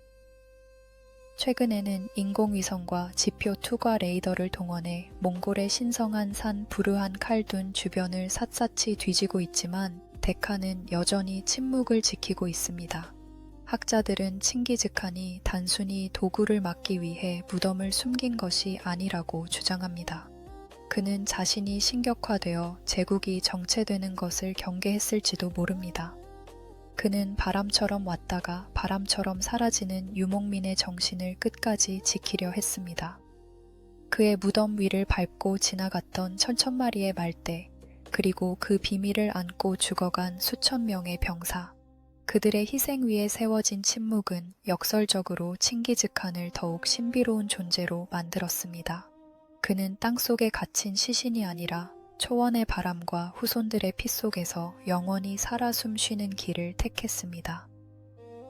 Speaker 1: 최근에는 인공위성과 지표 투과 레이더를 동원해 몽골의 신성한 산 부르한 칼둔 주변을 샅샅이 뒤지고 있지만 데칸은 여전히 침묵을 지키고 있습니다. 학자들은 칭기즈칸이 단순히 도구를 막기 위해 무덤을 숨긴 것이 아니라고 주장합니다. 그는 자신이 신격화되어 제국이 정체되는 것을 경계했을지도 모릅니다. 그는 바람처럼 왔다가 바람처럼 사라지는 유목민의 정신을 끝까지 지키려 했습니다. 그의 무덤 위를 밟고 지나갔던 천천 마리의 말대, 그리고 그 비밀을 안고 죽어간 수천 명의 병사, 그들의 희생 위에 세워진 침묵은 역설적으로 칭기즈칸을 더욱 신비로운 존재로 만들었습니다. 그는 땅속에 갇힌 시신이 아니라 초원의 바람과 후손들의 피 속에서 영원히 살아 숨쉬는 길을 택했습니다.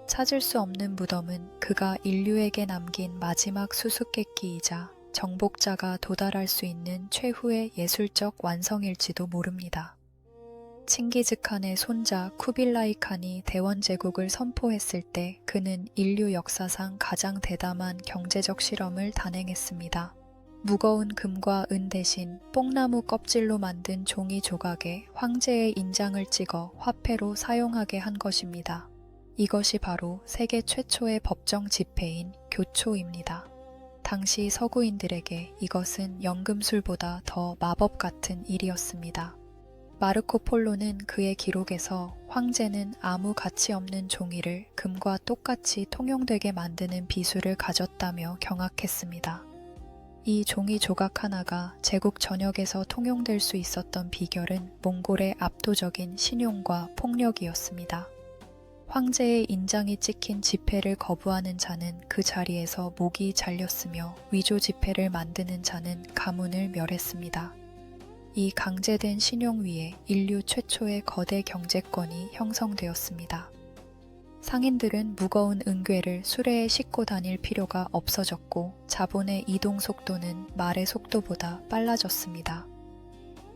Speaker 1: 찾을 수 없는 무덤은 그가 인류에게 남긴 마지막 수수께끼이자 정복자가 도달할 수 있는 최후의 예술적 완성일지도 모릅니다. 칭기즈칸의 손자 쿠빌라이 칸이 대원제국을 선포했을 때 그는 인류 역사상 가장 대담한 경제적 실험을 단행했습니다. 무거운 금과 은 대신 뽕나무 껍질로 만든 종이 조각에 황제의 인장을 찍어 화폐로 사용하게 한 것입니다. 이것이 바로 세계 최초의 법정 지폐인 교초입니다. 당시 서구인들에게 이것은 연금술보다 더 마법 같은 일이었습니다. 마르코 폴로는 그의 기록에서 황제는 아무 가치 없는 종이를 금과 똑같이 통용되게 만드는 비술을 가졌다며 경악했습니다. 이 종이 조각 하나가 제국 전역에서 통용될 수 있었던 비결은 몽골의 압도적인 신용과 폭력이었습니다. 황제의 인장이 찍힌 지폐를 거부하는 자는 그 자리에서 목이 잘렸으며 위조 지폐를 만드는 자는 가문을 멸했습니다. 이 강제된 신용 위에 인류 최초의 거대 경제권이 형성되었습니다. 상인들은 무거운 은괴를 수레에 싣고 다닐 필요가 없어졌고 자본의 이동 속도는 말의 속도보다 빨라졌습니다.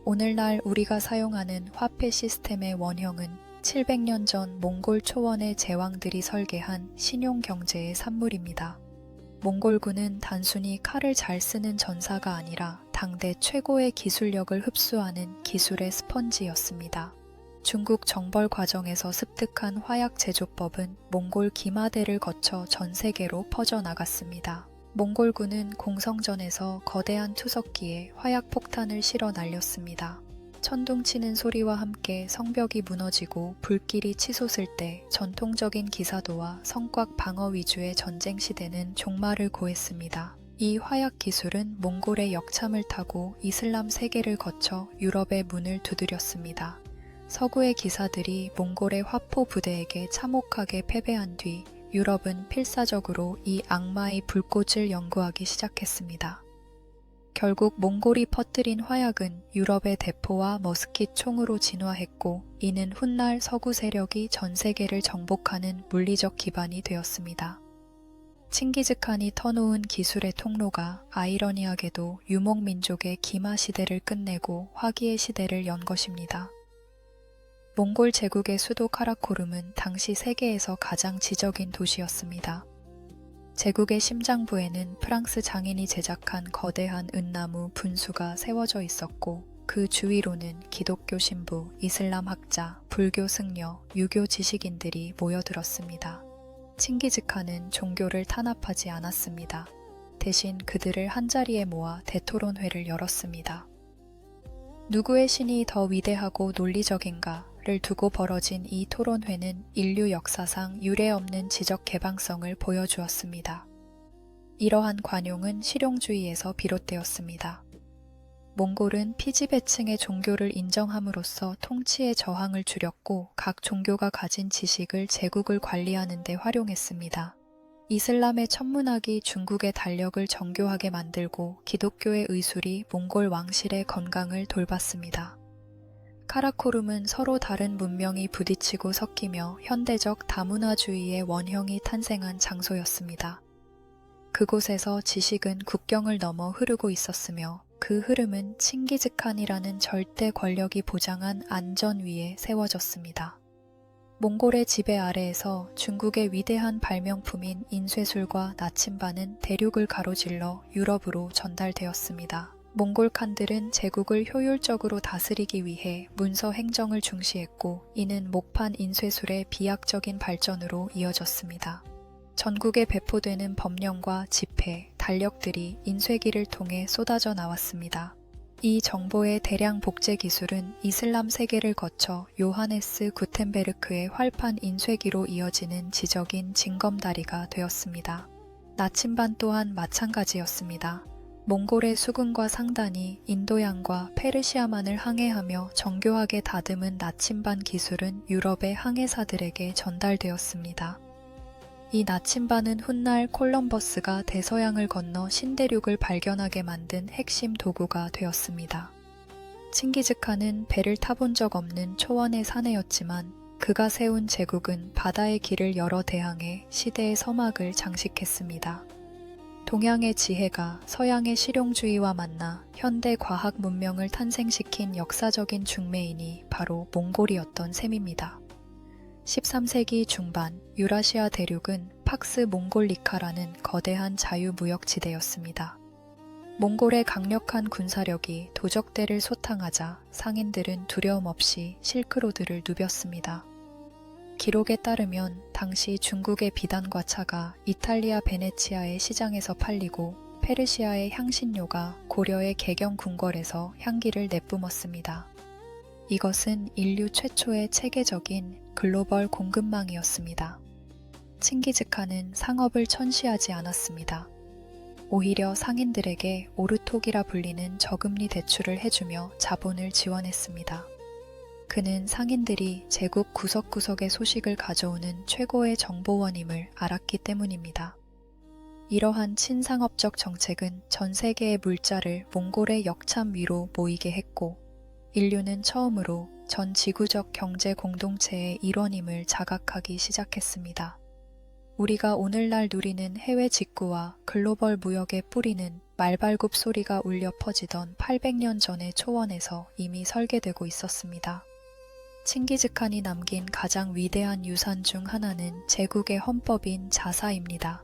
Speaker 1: 오늘날 우리가 사용하는 화폐 시스템의 원형은 700년 전 몽골 초원의 제왕들이 설계한 신용경제의 산물입니다. 몽골군은 단순히 칼을 잘 쓰는 전사가 아니라 당대 최고의 기술력을 흡수하는 기술의 스펀지였습니다. 중국 정벌 과정에서 습득한 화약 제조법은 몽골 기마대를 거쳐 전 세계로 퍼져나갔습니다. 몽골군은 공성전에서 거대한 투석기에 화약 폭탄을 실어 날렸습니다. 천둥치는 소리와 함께 성벽이 무너지고 불길이 치솟을 때 전통적인 기사도와 성곽 방어 위주의 전쟁 시대는 종말을 고했습니다. 이 화약 기술은 몽골의 역참을 타고 이슬람 세계를 거쳐 유럽의 문을 두드렸습니다. 서구의 기사들이 몽골의 화포 부대에게 참혹하게 패배한 뒤 유럽은 필사적으로 이 악마의 불꽃을 연구하기 시작했습니다. 결국 몽골이 퍼뜨린 화약은 유럽의 대포와 머스킷 총으로 진화했고 이는 훗날 서구 세력이 전 세계를 정복하는 물리적 기반이 되었습니다. 칭기즈칸이 터놓은 기술의 통로가 아이러니하게도 유목민족의 기마 시대를 끝내고 화기의 시대를 연 것입니다. 몽골 제국의 수도 카라코룸은 당시 세계에서 가장 지적인 도시였습니다. 제국의 심장부에는 프랑스 장인이 제작한 거대한 은나무 분수가 세워져 있었고 그 주위로는 기독교 신부, 이슬람 학자, 불교 승려, 유교 지식인들이 모여들었습니다. 칭기즈칸은 종교를 탄압하지 않았습니다. 대신 그들을 한자리에 모아 대토론회를 열었습니다. 누구의 신이 더 위대하고 논리적인가를 두고 벌어진 이 토론회는 인류 역사상 유례없는 지적 개방성을 보여주었습니다. 이러한 관용은 실용주의에서 비롯되었습니다. 몽골은 피지배층의 종교를 인정함으로써 통치의 저항을 줄였고 각 종교가 가진 지식을 제국을 관리하는 데 활용했습니다. 이슬람의 천문학이 중국의 달력을 정교하게 만들고 기독교의 의술이 몽골 왕실의 건강을 돌봤습니다. 카라코룸은 서로 다른 문명이 부딪히고 섞이며 현대적 다문화주의의 원형이 탄생한 장소였습니다. 그곳에서 지식은 국경을 넘어 흐르고 있었으며 그 흐름은 칭기즈칸이라는 절대 권력이 보장한 안전 위에 세워졌습니다. 몽골의 지배 아래에서 중국의 위대한 발명품인 인쇄술과 나침반은 대륙을 가로질러 유럽으로 전달되었습니다. 몽골 칸들은 제국을 효율적으로 다스리기 위해 문서 행정을 중시했고, 이는 목판 인쇄술의 비약적인 발전으로 이어졌습니다. 전국에 배포되는 법령과 지폐, 달력들이 인쇄기를 통해 쏟아져 나왔습니다. 이 정보의 대량 복제 기술은 이슬람 세계를 거쳐 요하네스 구텐베르크의 활판 인쇄기로 이어지는 지적인 징검다리가 되었습니다. 나침반 또한 마찬가지였습니다. 몽골의 수군과 상단이 인도양과 페르시아만을 항해하며 정교하게 다듬은 나침반 기술은 유럽의 항해사들에게 전달되었습니다. 이 나침반은 훗날 콜럼버스가 대서양을 건너 신대륙을 발견하게 만든 핵심 도구가 되었습니다. 칭기즈칸은 배를 타본 적 없는 초원의 사내였지만 그가 세운 제국은 바다의 길을 열어 대항해 시대의 서막을 장식했습니다. 동양의 지혜가 서양의 실용주의와 만나 현대 과학 문명을 탄생시킨 역사적인 중매인이 바로 몽골이었던 셈입니다. 13세기 중반 유라시아 대륙은 팍스 몽골리카라는 거대한 자유무역지대였습니다. 몽골의 강력한 군사력이 도적대를 소탕하자 상인들은 두려움 없이 실크로드를 누볐습니다. 기록에 따르면 당시 중국의 비단과 차가 이탈리아 베네치아의 시장에서 팔리고 페르시아의 향신료가 고려의 개경 궁궐에서 향기를 내뿜었습니다. 이것은 인류 최초의 체계적인 글로벌 공급망이었습니다. 칭기즈칸은 상업을 천시하지 않았습니다. 오히려 상인들에게 오르톡이라 불리는 저금리 대출을 해주며 자본을 지원했습니다. 그는 상인들이 제국 구석구석의 소식을 가져오는 최고의 정보원임을 알았기 때문입니다. 이러한 친상업적 정책은 전 세계의 물자를 몽골의 역참 위로 모이게 했고, 인류는 처음으로 전 지구적 경제 공동체의 일원임을 자각하기 시작했습니다. 우리가 오늘날 누리는 해외 직구와 글로벌 무역의 뿌리는 말발굽 소리가 울려 퍼지던 800년 전의 초원에서 이미 설계되고 있었습니다. 칭기즈칸이 남긴 가장 위대한 유산 중 하나는 제국의 헌법인 자사입니다.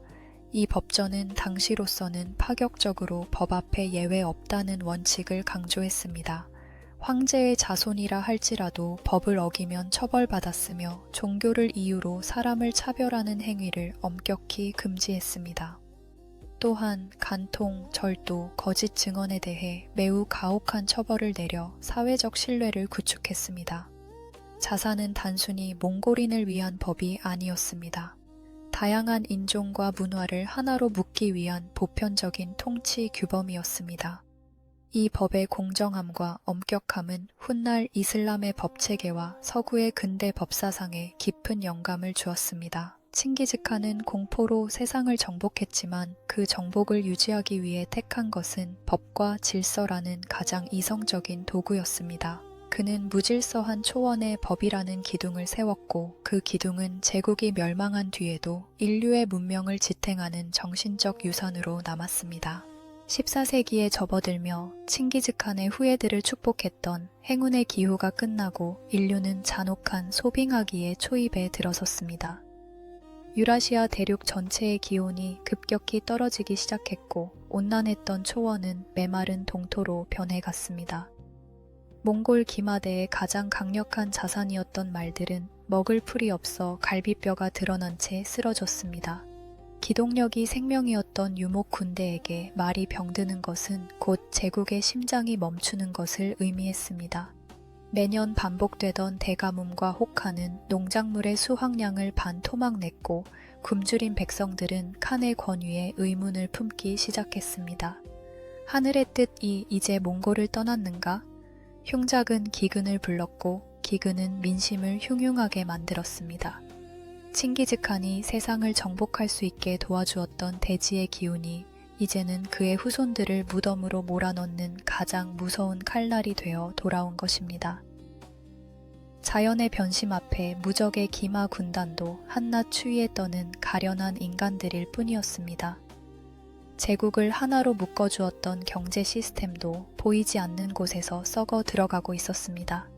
Speaker 1: 이 법전은 당시로서는 파격적으로 법 앞에 예외 없다는 원칙을 강조했습니다. 황제의 자손이라 할지라도 법을 어기면 처벌받았으며 종교를 이유로 사람을 차별하는 행위를 엄격히 금지했습니다. 또한 간통, 절도, 거짓 증언에 대해 매우 가혹한 처벌을 내려 사회적 신뢰를 구축했습니다. 자사는 단순히 몽골인을 위한 법이 아니었습니다. 다양한 인종과 문화를 하나로 묶기 위한 보편적인 통치 규범이었습니다. 이 법의 공정함과 엄격함은 훗날 이슬람의 법체계와 서구의 근대 법사상에 깊은 영감을 주었습니다. 칭기즈칸은 공포로 세상을 정복했지만 그 정복을 유지하기 위해 택한 것은 법과 질서라는 가장 이성적인 도구였습니다. 그는 무질서한 초원의 법이라는 기둥을 세웠고, 그 기둥은 제국이 멸망한 뒤에도 인류의 문명을 지탱하는 정신적 유산으로 남았습니다. 14세기에 접어들며 칭기즈칸의 후예들을 축복했던 행운의 기후가 끝나고 인류는 잔혹한 소빙하기의 초입에 들어섰습니다. 유라시아 대륙 전체의 기온이 급격히 떨어지기 시작했고, 온난했던 초원은 메마른 동토로 변해갔습니다. 몽골 기마대의 가장 강력한 자산이었던 말들은 먹을 풀이 없어 갈비뼈가 드러난 채 쓰러졌습니다. 기동력이 생명이었던 유목 군대에게 말이 병드는 것은 곧 제국의 심장이 멈추는 것을 의미했습니다. 매년 반복되던 대가뭄과 혹한은 농작물의 수확량을 반토막 냈고, 굶주린 백성들은 칸의 권위에 의문을 품기 시작했습니다. 하늘의 뜻이 이제 몽골을 떠났는가? 흉작은 기근을 불렀고 기근은 민심을 흉흉하게 만들었습니다. 칭기즈칸이 세상을 정복할 수 있게 도와주었던 대지의 기운이 이제는 그의 후손들을 무덤으로 몰아넣는 가장 무서운 칼날이 되어 돌아온 것입니다. 자연의 변심 앞에 무적의 기마 군단도 한낱 추위에 떠는 가련한 인간들일 뿐이었습니다. 제국을 하나로 묶어주었던 경제 시스템도 보이지 않는 곳에서 썩어 들어가고 있었습니다.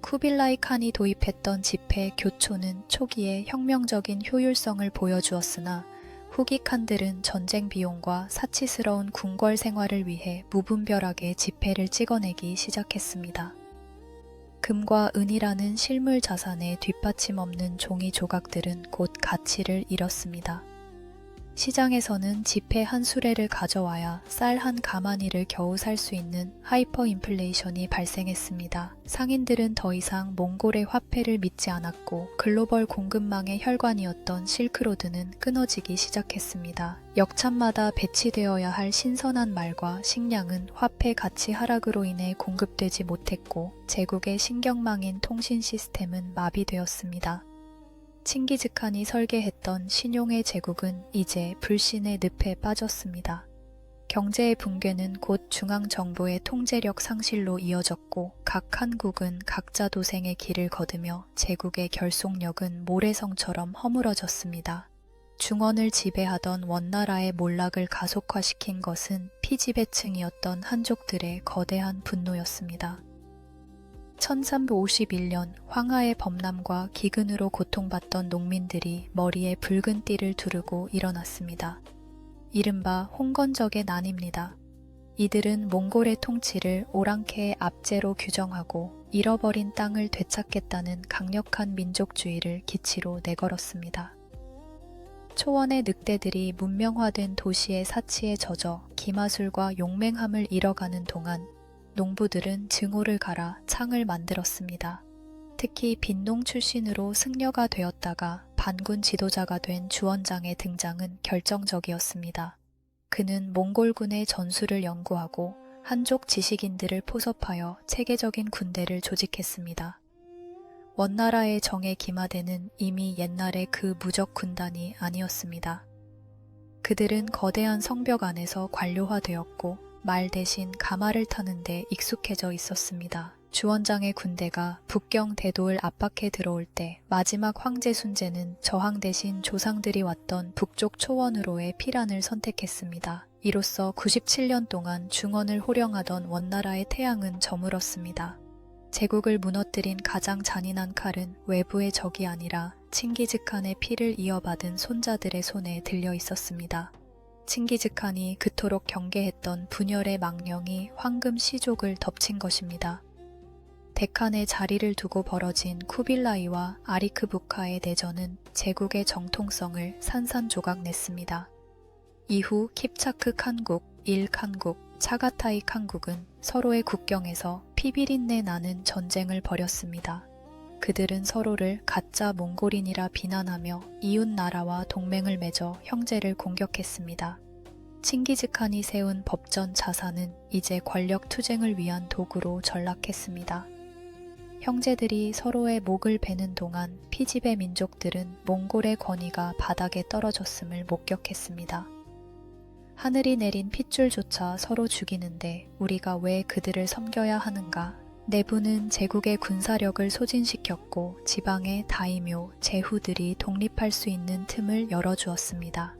Speaker 1: 쿠빌라이 칸이 도입했던 지폐 교초는 초기에 혁명적인 효율성을 보여주었으나 후기 칸들은 전쟁 비용과 사치스러운 궁궐 생활을 위해 무분별하게 지폐를 찍어내기 시작했습니다. 금과 은이라는 실물 자산의 뒷받침 없는 종이 조각들은 곧 가치를 잃었습니다. 시장에서는 지폐 한 수레를 가져와야 쌀 한 가마니를 겨우 살 수 있는 하이퍼 인플레이션이 발생했습니다. 상인들은 더 이상 몽골의 화폐를 믿지 않았고 글로벌 공급망의 혈관이었던 실크로드는 끊어지기 시작했습니다. 역참마다 배치되어야 할 신선한 말과 식량은 화폐 가치 하락으로 인해 공급되지 못했고 제국의 신경망인 통신 시스템은 마비되었습니다. 칭기즈칸이 설계했던 신용의 제국은 이제 불신의 늪에 빠졌습니다. 경제의 붕괴는 곧 중앙정부의 통제력 상실로 이어졌고 각 한국은 각자 도생의 길을 거두며 제국의 결속력은 모래성처럼 허물어졌습니다. 중원을 지배하던 원나라의 몰락을 가속화시킨 것은 피지배층이었던 한족들의 거대한 분노였습니다. 1351년 황하의 범람과 기근으로 고통받던 농민들이 머리에 붉은 띠를 두르고 일어났습니다. 이른바 홍건적의 난입니다. 이들은 몽골의 통치를 오랑캐의 압제로 규정하고 잃어버린 땅을 되찾겠다는 강력한 민족주의를 기치로 내걸었습니다. 초원의 늑대들이 문명화된 도시의 사치에 젖어 기마술과 용맹함을 잃어가는 동안 농부들은 증오를 갈아 창을 만들었습니다. 특히 빈농 출신으로 승려가 되었다가 반군 지도자가 된 주원장의 등장은 결정적이었습니다. 그는 몽골군의 전술을 연구하고 한족 지식인들을 포섭하여 체계적인 군대를 조직했습니다. 원나라의 정에 기마대는 이미 옛날의 그 무적 군단이 아니었습니다. 그들은 거대한 성벽 안에서 관료화되었고 말 대신 가마를 타는 데 익숙해져 있었습니다. 주원장의 군대가 북경 대도를 압박해 들어올 때 마지막 황제 순제는 저항 대신 조상들이 왔던 북쪽 초원으로의 피란을 선택했습니다. 이로써 97년 동안 중원을 호령하던 원나라의 태양은 저물었습니다. 제국을 무너뜨린 가장 잔인한 칼은 외부의 적이 아니라 칭기즈칸의 피를 이어받은 손자들의 손에 들려 있었습니다. 칭기즈칸이 그토록 경계했던 분열의 망령이 황금 시족을 덮친 것입니다. 데칸에 자리를 두고 벌어진 쿠빌라이와 아리크부카의 내전은 제국의 정통성을 산산조각 냈습니다. 이후 킵차크 칸국, 일 칸국, 차가타이 칸국은 서로의 국경에서 피비린내 나는 전쟁을 벌였습니다. 그들은 서로를 가짜 몽골인이라 비난하며 이웃 나라와 동맹을 맺어 형제를 공격했습니다. 칭기즈칸이 세운 법전 자산은 이제 권력 투쟁을 위한 도구로 전락했습니다. 형제들이 서로의 목을 베는 동안 피지배 민족들은 몽골의 권위가 바닥에 떨어졌음을 목격했습니다. 하늘이 내린 핏줄조차 서로 죽이는데 우리가 왜 그들을 섬겨야 하는가? 내부는 제국의 군사력을 소진시켰고 지방의 다이묘, 제후들이 독립할 수 있는 틈을 열어주었습니다.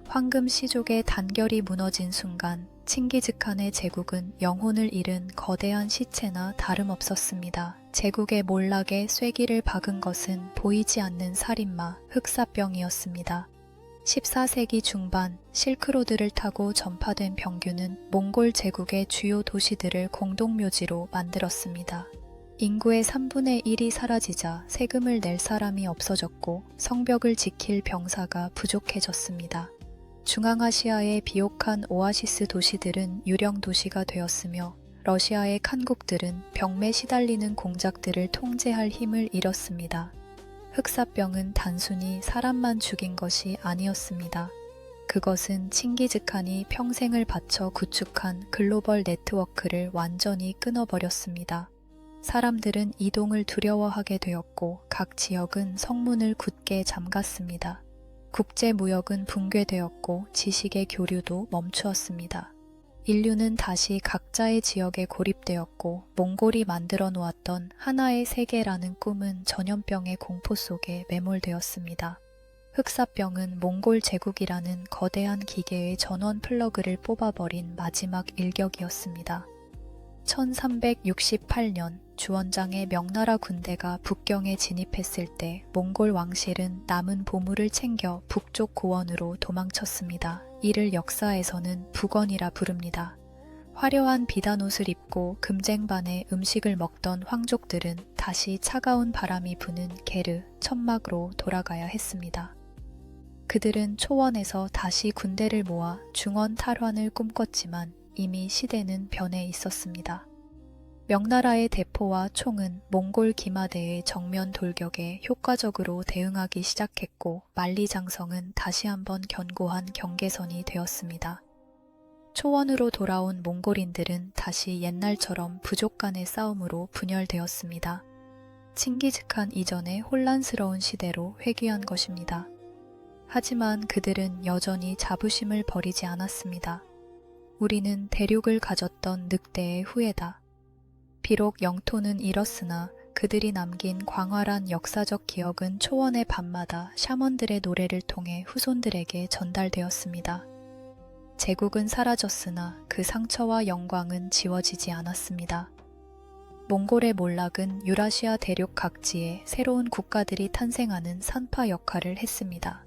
Speaker 1: 황금 시족의 단결이 무너진 순간 칭기즈칸의 제국은 영혼을 잃은 거대한 시체나 다름없었습니다. 제국의 몰락에 쐐기를 박은 것은 보이지 않는 살인마, 흑사병이었습니다. 14세기 중반 실크로드를 타고 전파된 병균은 몽골 제국의 주요 도시들을 공동묘지로 만들었습니다. 인구의 3분의 1이 사라지자 세금을 낼 사람이 없어졌고 성벽을 지킬 병사가 부족해졌습니다. 중앙아시아의 비옥한 오아시스 도시들은 유령 도시가 되었으며 러시아의 칸국들은 병매 시달리는 공작들을 통제할 힘을 잃었습니다. 흑사병은 단순히 사람만 죽인 것이 아니었습니다. 그것은 칭기즈칸이 평생을 바쳐 구축한 글로벌 네트워크를 완전히 끊어버렸습니다. 사람들은 이동을 두려워하게 되었고 각 지역은 성문을 굳게 잠갔습니다. 국제무역은 붕괴되었고 지식의 교류도 멈추었습니다. 인류는 다시 각자의 지역에 고립되었고 몽골이 만들어 놓았던 하나의 세계라는 꿈은 전염병의 공포 속에 매몰되었습니다. 흑사병은 몽골 제국이라는 거대한 기계의 전원 플러그를 뽑아버린 마지막 일격이었습니다. 1368년 주원장의 명나라 군대가 북경에 진입했을 때 몽골 왕실은 남은 보물을 챙겨 북쪽 고원으로 도망쳤습니다. 이를 역사에서는 북원이라 부릅니다. 화려한 비단옷을 입고 금쟁반에 음식을 먹던 황족들은 다시 차가운 바람이 부는 게르, 천막으로 돌아가야 했습니다. 그들은 초원에서 다시 군대를 모아 중원 탈환을 꿈꿨지만 이미 시대는 변해 있었습니다. 명나라의 대포와 총은 몽골 기마대의 정면 돌격에 효과적으로 대응하기 시작했고 만리장성은 다시 한번 견고한 경계선이 되었습니다. 초원으로 돌아온 몽골인들은 다시 옛날처럼 부족 간의 싸움으로 분열되었습니다. 칭기즈칸 이전의 혼란스러운 시대로 회귀한 것입니다. 하지만 그들은 여전히 자부심을 버리지 않았습니다. 우리는 대륙을 가졌던 늑대의 후예다. 비록 영토는 잃었으나 그들이 남긴 광활한 역사적 기억은 초원의 밤마다 샤먼들의 노래를 통해 후손들에게 전달되었습니다. 제국은 사라졌으나 그 상처와 영광은 지워지지 않았습니다. 몽골의 몰락은 유라시아 대륙 각지에 새로운 국가들이 탄생하는 산파 역할을 했습니다.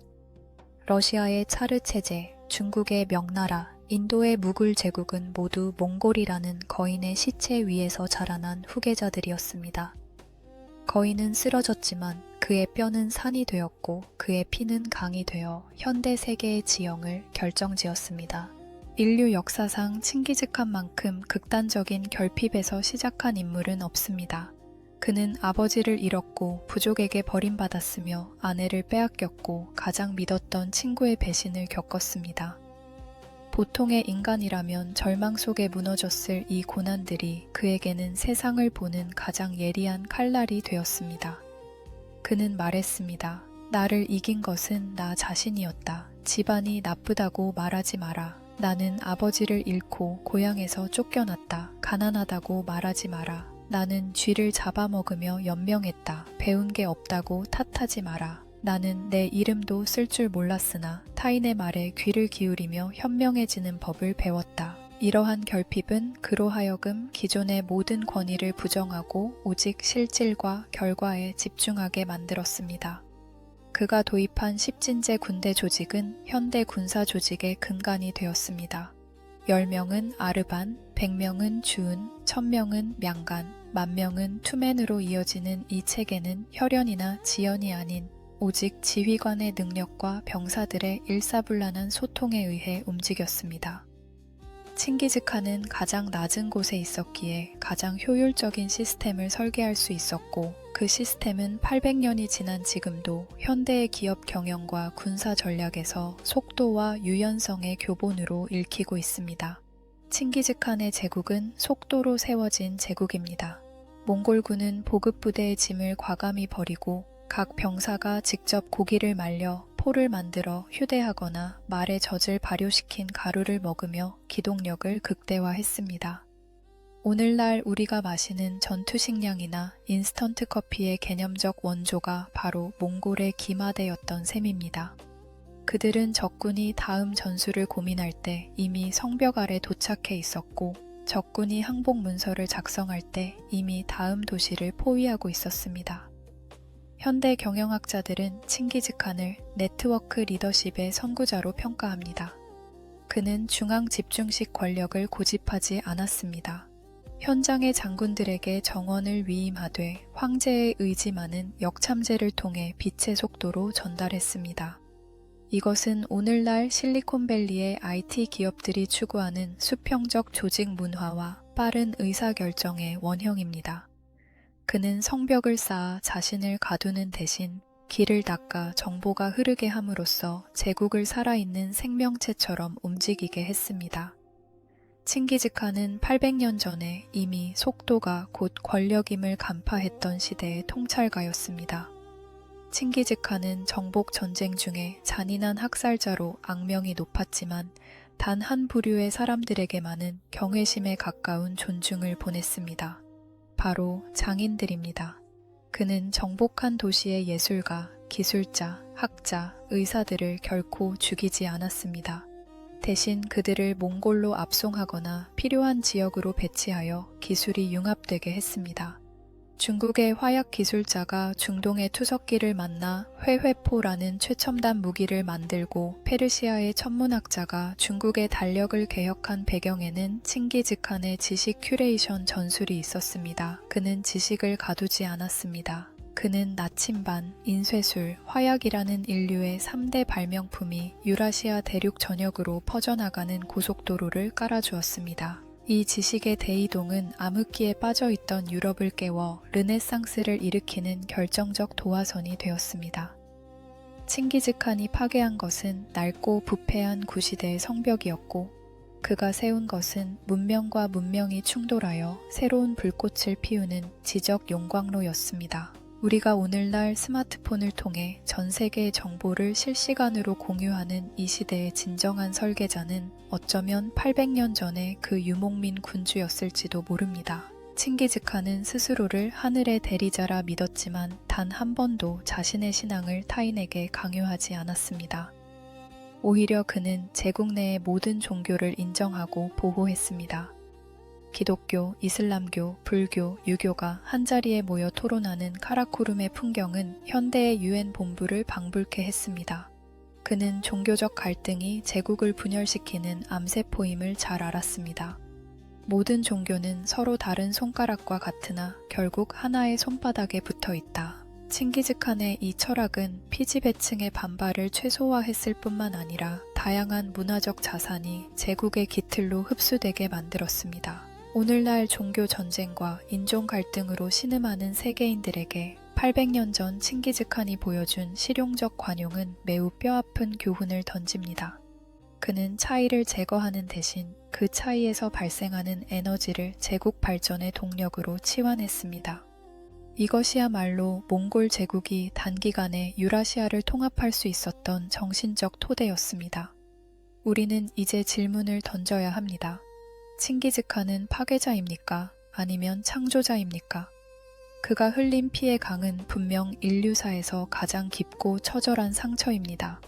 Speaker 1: 러시아의 차르 체제, 중국의 명나라, 인도의 무굴 제국은 모두 몽골이라는 거인의 시체 위에서 자라난 후계자들이었습니다. 거인은 쓰러졌지만 그의 뼈는 산이 되었고 그의 피는 강이 되어 현대 세계의 지형을 결정지었습니다. 인류 역사상 칭기즈칸만큼 극단적인 결핍에서 시작한 인물은 없습니다. 그는 아버지를 잃었고 부족에게 버림받았으며 아내를 빼앗겼고 가장 믿었던 친구의 배신을 겪었습니다. 보통의 인간이라면 절망 속에 무너졌을 이 고난들이 그에게는 세상을 보는 가장 예리한 칼날이 되었습니다. 그는 말했습니다. 나를 이긴 것은 나 자신이었다. 집안이 나쁘다고 말하지 마라. 나는 아버지를 잃고 고향에서 쫓겨났다. 가난하다고 말하지 마라. 나는 쥐를 잡아먹으며 연명했다. 배운 게 없다고 탓하지 마라. 나는 내 이름도 쓸 줄 몰랐으나 타인의 말에 귀를 기울이며 현명해지는 법을 배웠다. 이러한 결핍은 그로 하여금 기존의 모든 권위를 부정하고 오직 실질과 결과에 집중하게 만들었습니다. 그가 도입한 십진제 군대 조직은 현대 군사 조직의 근간이 되었습니다. 10명은 아르반, 100명은 주은, 1000명은 명간, 10,000명은 투맨으로 이어지는 이 체계는 혈연이나 지연이 아닌 오직 지휘관의 능력과 병사들의 일사불란한 소통에 의해 움직였습니다. 칭기즈칸은 가장 낮은 곳에 있었기에 가장 효율적인 시스템을 설계할 수 있었고 그 시스템은 800년이 지난 지금도 현대의 기업 경영과 군사 전략에서 속도와 유연성의 교본으로 읽히고 있습니다. 칭기즈칸의 제국은 속도로 세워진 제국입니다. 몽골군은 보급부대의 짐을 과감히 버리고 각 병사가 직접 고기를 말려 포를 만들어 휴대하거나 말의 젖을 발효시킨 가루를 먹으며 기동력을 극대화했습니다. 오늘날 우리가 마시는 전투식량이나 인스턴트 커피의 개념적 원조가 바로 몽골의 기마대였던 셈입니다. 그들은 적군이 다음 전술을 고민할 때 이미 성벽 아래 도착해 있었고 적군이 항복 문서를 작성할 때 이미 다음 도시를 포위하고 있었습니다. 현대 경영학자들은 칭기즈칸을 네트워크 리더십의 선구자로 평가합니다. 그는 중앙 집중식 권력을 고집하지 않았습니다. 현장의 장군들에게 정원을 위임하되 황제의 의지만은 역참제를 통해 빛의 속도로 전달했습니다. 이것은 오늘날 실리콘밸리의 IT 기업들이 추구하는 수평적 조직 문화와 빠른 의사결정의 원형입니다. 그는 성벽을 쌓아 자신을 가두는 대신 길을 닦아 정보가 흐르게 함으로써 제국을 살아있는 생명체처럼 움직이게 했습니다. 칭기즈칸은 800년 전에 이미 속도가 곧 권력임을 간파했던 시대의 통찰가였습니다. 칭기즈칸은 정복 전쟁 중에 잔인한 학살자로 악명이 높았지만 단 한 부류의 사람들에게만은 경외심에 가까운 존중을 보냈습니다. 바로 장인들입니다. 그는 정복한 도시의 예술가, 기술자, 학자, 의사들을 결코 죽이지 않았습니다. 대신 그들을 몽골로 압송하거나 필요한 지역으로 배치하여 기술이 융합되게 했습니다. 중국의 화약 기술자가 중동의 투석기를 만나 회회포라는 최첨단 무기를 만들고 페르시아의 천문학자가 중국의 달력을 개혁한 배경에는 칭기즈칸의 지식 큐레이션 전술이 있었습니다. 그는 지식을 가두지 않았습니다. 그는 나침반, 인쇄술, 화약이라는 인류의 3대 발명품이 유라시아 대륙 전역으로 퍼져나가는 고속도로를 깔아주었습니다. 이 지식의 대이동은 암흑기에 빠져있던 유럽을 깨워 르네상스를 일으키는 결정적 도화선이 되었습니다. 칭기즈칸이 파괴한 것은 낡고 부패한 구시대의 성벽이었고 그가 세운 것은 문명과 문명이 충돌하여 새로운 불꽃을 피우는 지적 용광로였습니다. 우리가 오늘날 스마트폰을 통해 전 세계의 정보를 실시간으로 공유하는 이 시대의 진정한 설계자는 어쩌면 800년 전에 그 유목민 군주였을지도 모릅니다. 칭기즈칸은 스스로를 하늘의 대리자라 믿었지만 단 한 번도 자신의 신앙을 타인에게 강요하지 않았습니다. 오히려 그는 제국 내의 모든 종교를 인정하고 보호했습니다. 기독교, 이슬람교, 불교, 유교가 한자리에 모여 토론하는 카라코룸의 풍경은 현대의 유엔 본부를 방불케 했습니다. 그는 종교적 갈등이 제국을 분열시키는 암세포임을 잘 알았습니다. 모든 종교는 서로 다른 손가락과 같으나 결국 하나의 손바닥에 붙어 있다. 칭기즈칸의 이 철학은 피지배층의 반발을 최소화했을 뿐만 아니라 다양한 문화적 자산이 제국의 기틀로 흡수되게 만들었습니다. 오늘날 종교 전쟁과 인종 갈등으로 신음하는 세계인들에게 800년 전 칭기즈칸이 보여준 실용적 관용은 매우 뼈아픈 교훈을 던집니다. 그는 차이를 제거하는 대신 그 차이에서 발생하는 에너지를 제국 발전의 동력으로 치환했습니다. 이것이야말로 몽골 제국이 단기간에 유라시아를 통합할 수 있었던 정신적 토대였습니다. 우리는 이제 질문을 던져야 합니다. 칭기즈칸은 파괴자입니까? 아니면 창조자입니까? 그가 흘린 피의 강은 분명 인류사에서 가장 깊고 처절한 상처입니다.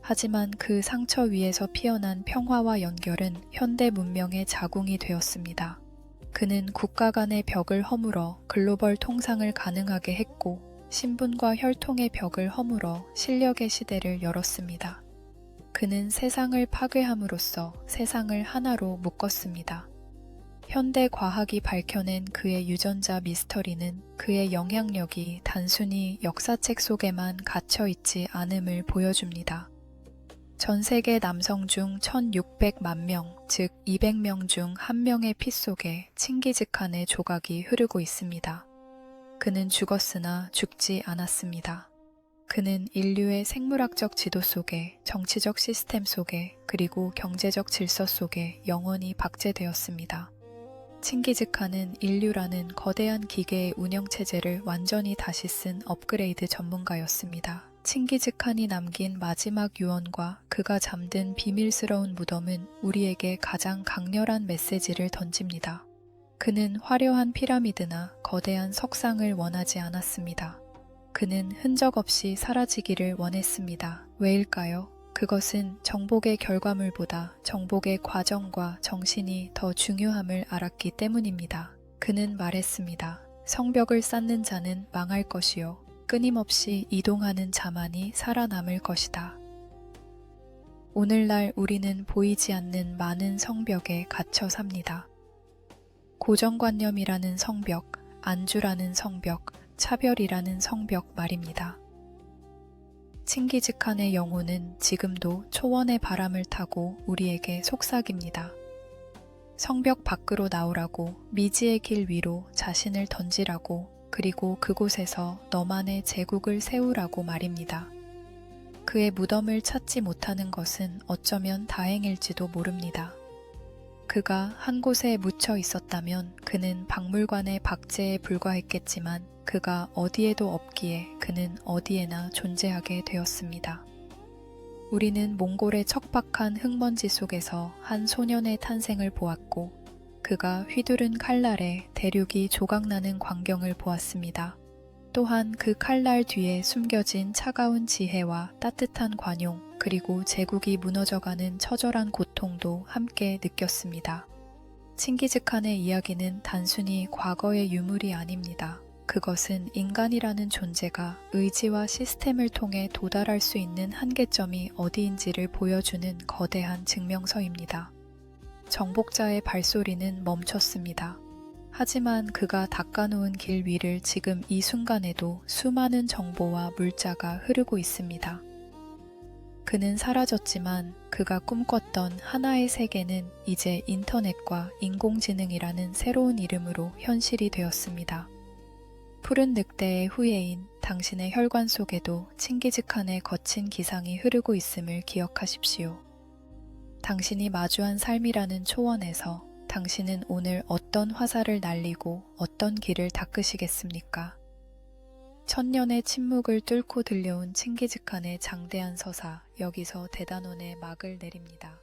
Speaker 1: 하지만 그 상처 위에서 피어난 평화와 연결은 현대 문명의 자궁이 되었습니다. 그는 국가 간의 벽을 허물어 글로벌 통상을 가능하게 했고 신분과 혈통의 벽을 허물어 실력의 시대를 열었습니다. 그는 세상을 파괴함으로써 세상을 하나로 묶었습니다. 현대 과학이 밝혀낸 그의 유전자 미스터리는 그의 영향력이 단순히 역사책 속에만 갇혀있지 않음을 보여줍니다. 전 세계 남성 중 1600만 명, 즉 200명 중 1명의 피 속에 칭기즈칸의 조각이 흐르고 있습니다. 그는 죽었으나 죽지 않았습니다. 그는 인류의 생물학적 지도 속에, 정치적 시스템 속에, 그리고 경제적 질서 속에 영원히 박제되었습니다. 칭기즈칸은 인류라는 거대한 기계의 운영체제를 완전히 다시 쓴 업그레이드 전문가였습니다. 칭기즈칸이 남긴 마지막 유언과 그가 잠든 비밀스러운 무덤은 우리에게 가장 강렬한 메시지를 던집니다. 그는 화려한 피라미드나 거대한 석상을 원하지 않았습니다. 그는 흔적 없이 사라지기를 원했습니다. 왜일까요? 그것은 정복의 결과물보다 정복의 과정과 정신이 더 중요함을 알았기 때문입니다. 그는 말했습니다. 성벽을 쌓는 자는 망할 것이요. 끊임없이 이동하는 자만이 살아남을 것이다. 오늘날 우리는 보이지 않는 많은 성벽에 갇혀 삽니다. 고정관념이라는 성벽, 안주라는 성벽, 차별이라는 성벽 말입니다. 칭기즈칸의 영혼은 지금도 초원의 바람을 타고 우리에게 속삭입니다. 성벽 밖으로 나오라고, 미지의 길 위로 자신을 던지라고, 그리고 그곳에서 너만의 제국을 세우라고 말입니다. 그의 무덤을 찾지 못하는 것은 어쩌면 다행일지도 모릅니다. 그가 한 곳에 묻혀 있었다면 그는 박물관의 박제에 불과했겠지만 그가 어디에도 없기에 그는 어디에나 존재하게 되었습니다. 우리는 몽골의 척박한 흙먼지 속에서 한 소년의 탄생을 보았고 그가 휘두른 칼날에 대륙이 조각나는 광경을 보았습니다. 또한 그 칼날 뒤에 숨겨진 차가운 지혜와 따뜻한 관용, 그리고 제국이 무너져가는 처절한 고통도 함께 느꼈습니다. 칭기즈칸의 이야기는 단순히 과거의 유물이 아닙니다. 그것은 인간이라는 존재가 의지와 시스템을 통해 도달할 수 있는 한계점이 어디인지를 보여주는 거대한 증명서입니다. 정복자의 발소리는 멈췄습니다. 하지만 그가 닦아놓은 길 위를 지금 이 순간에도 수많은 정보와 물자가 흐르고 있습니다. 그는 사라졌지만 그가 꿈꿨던 하나의 세계는 이제 인터넷과 인공지능이라는 새로운 이름으로 현실이 되었습니다. 푸른 늑대의 후예인 당신의 혈관 속에도 칭기즈칸의 거친 기상이 흐르고 있음을 기억하십시오. 당신이 마주한 삶이라는 초원에서 당신은 오늘 어떤 화살을 날리고 어떤 길을 닦으시겠습니까? 천년의 침묵을 뚫고 들려온 칭기즈칸의 장대한 서사, 여기서 대단원의 막을 내립니다.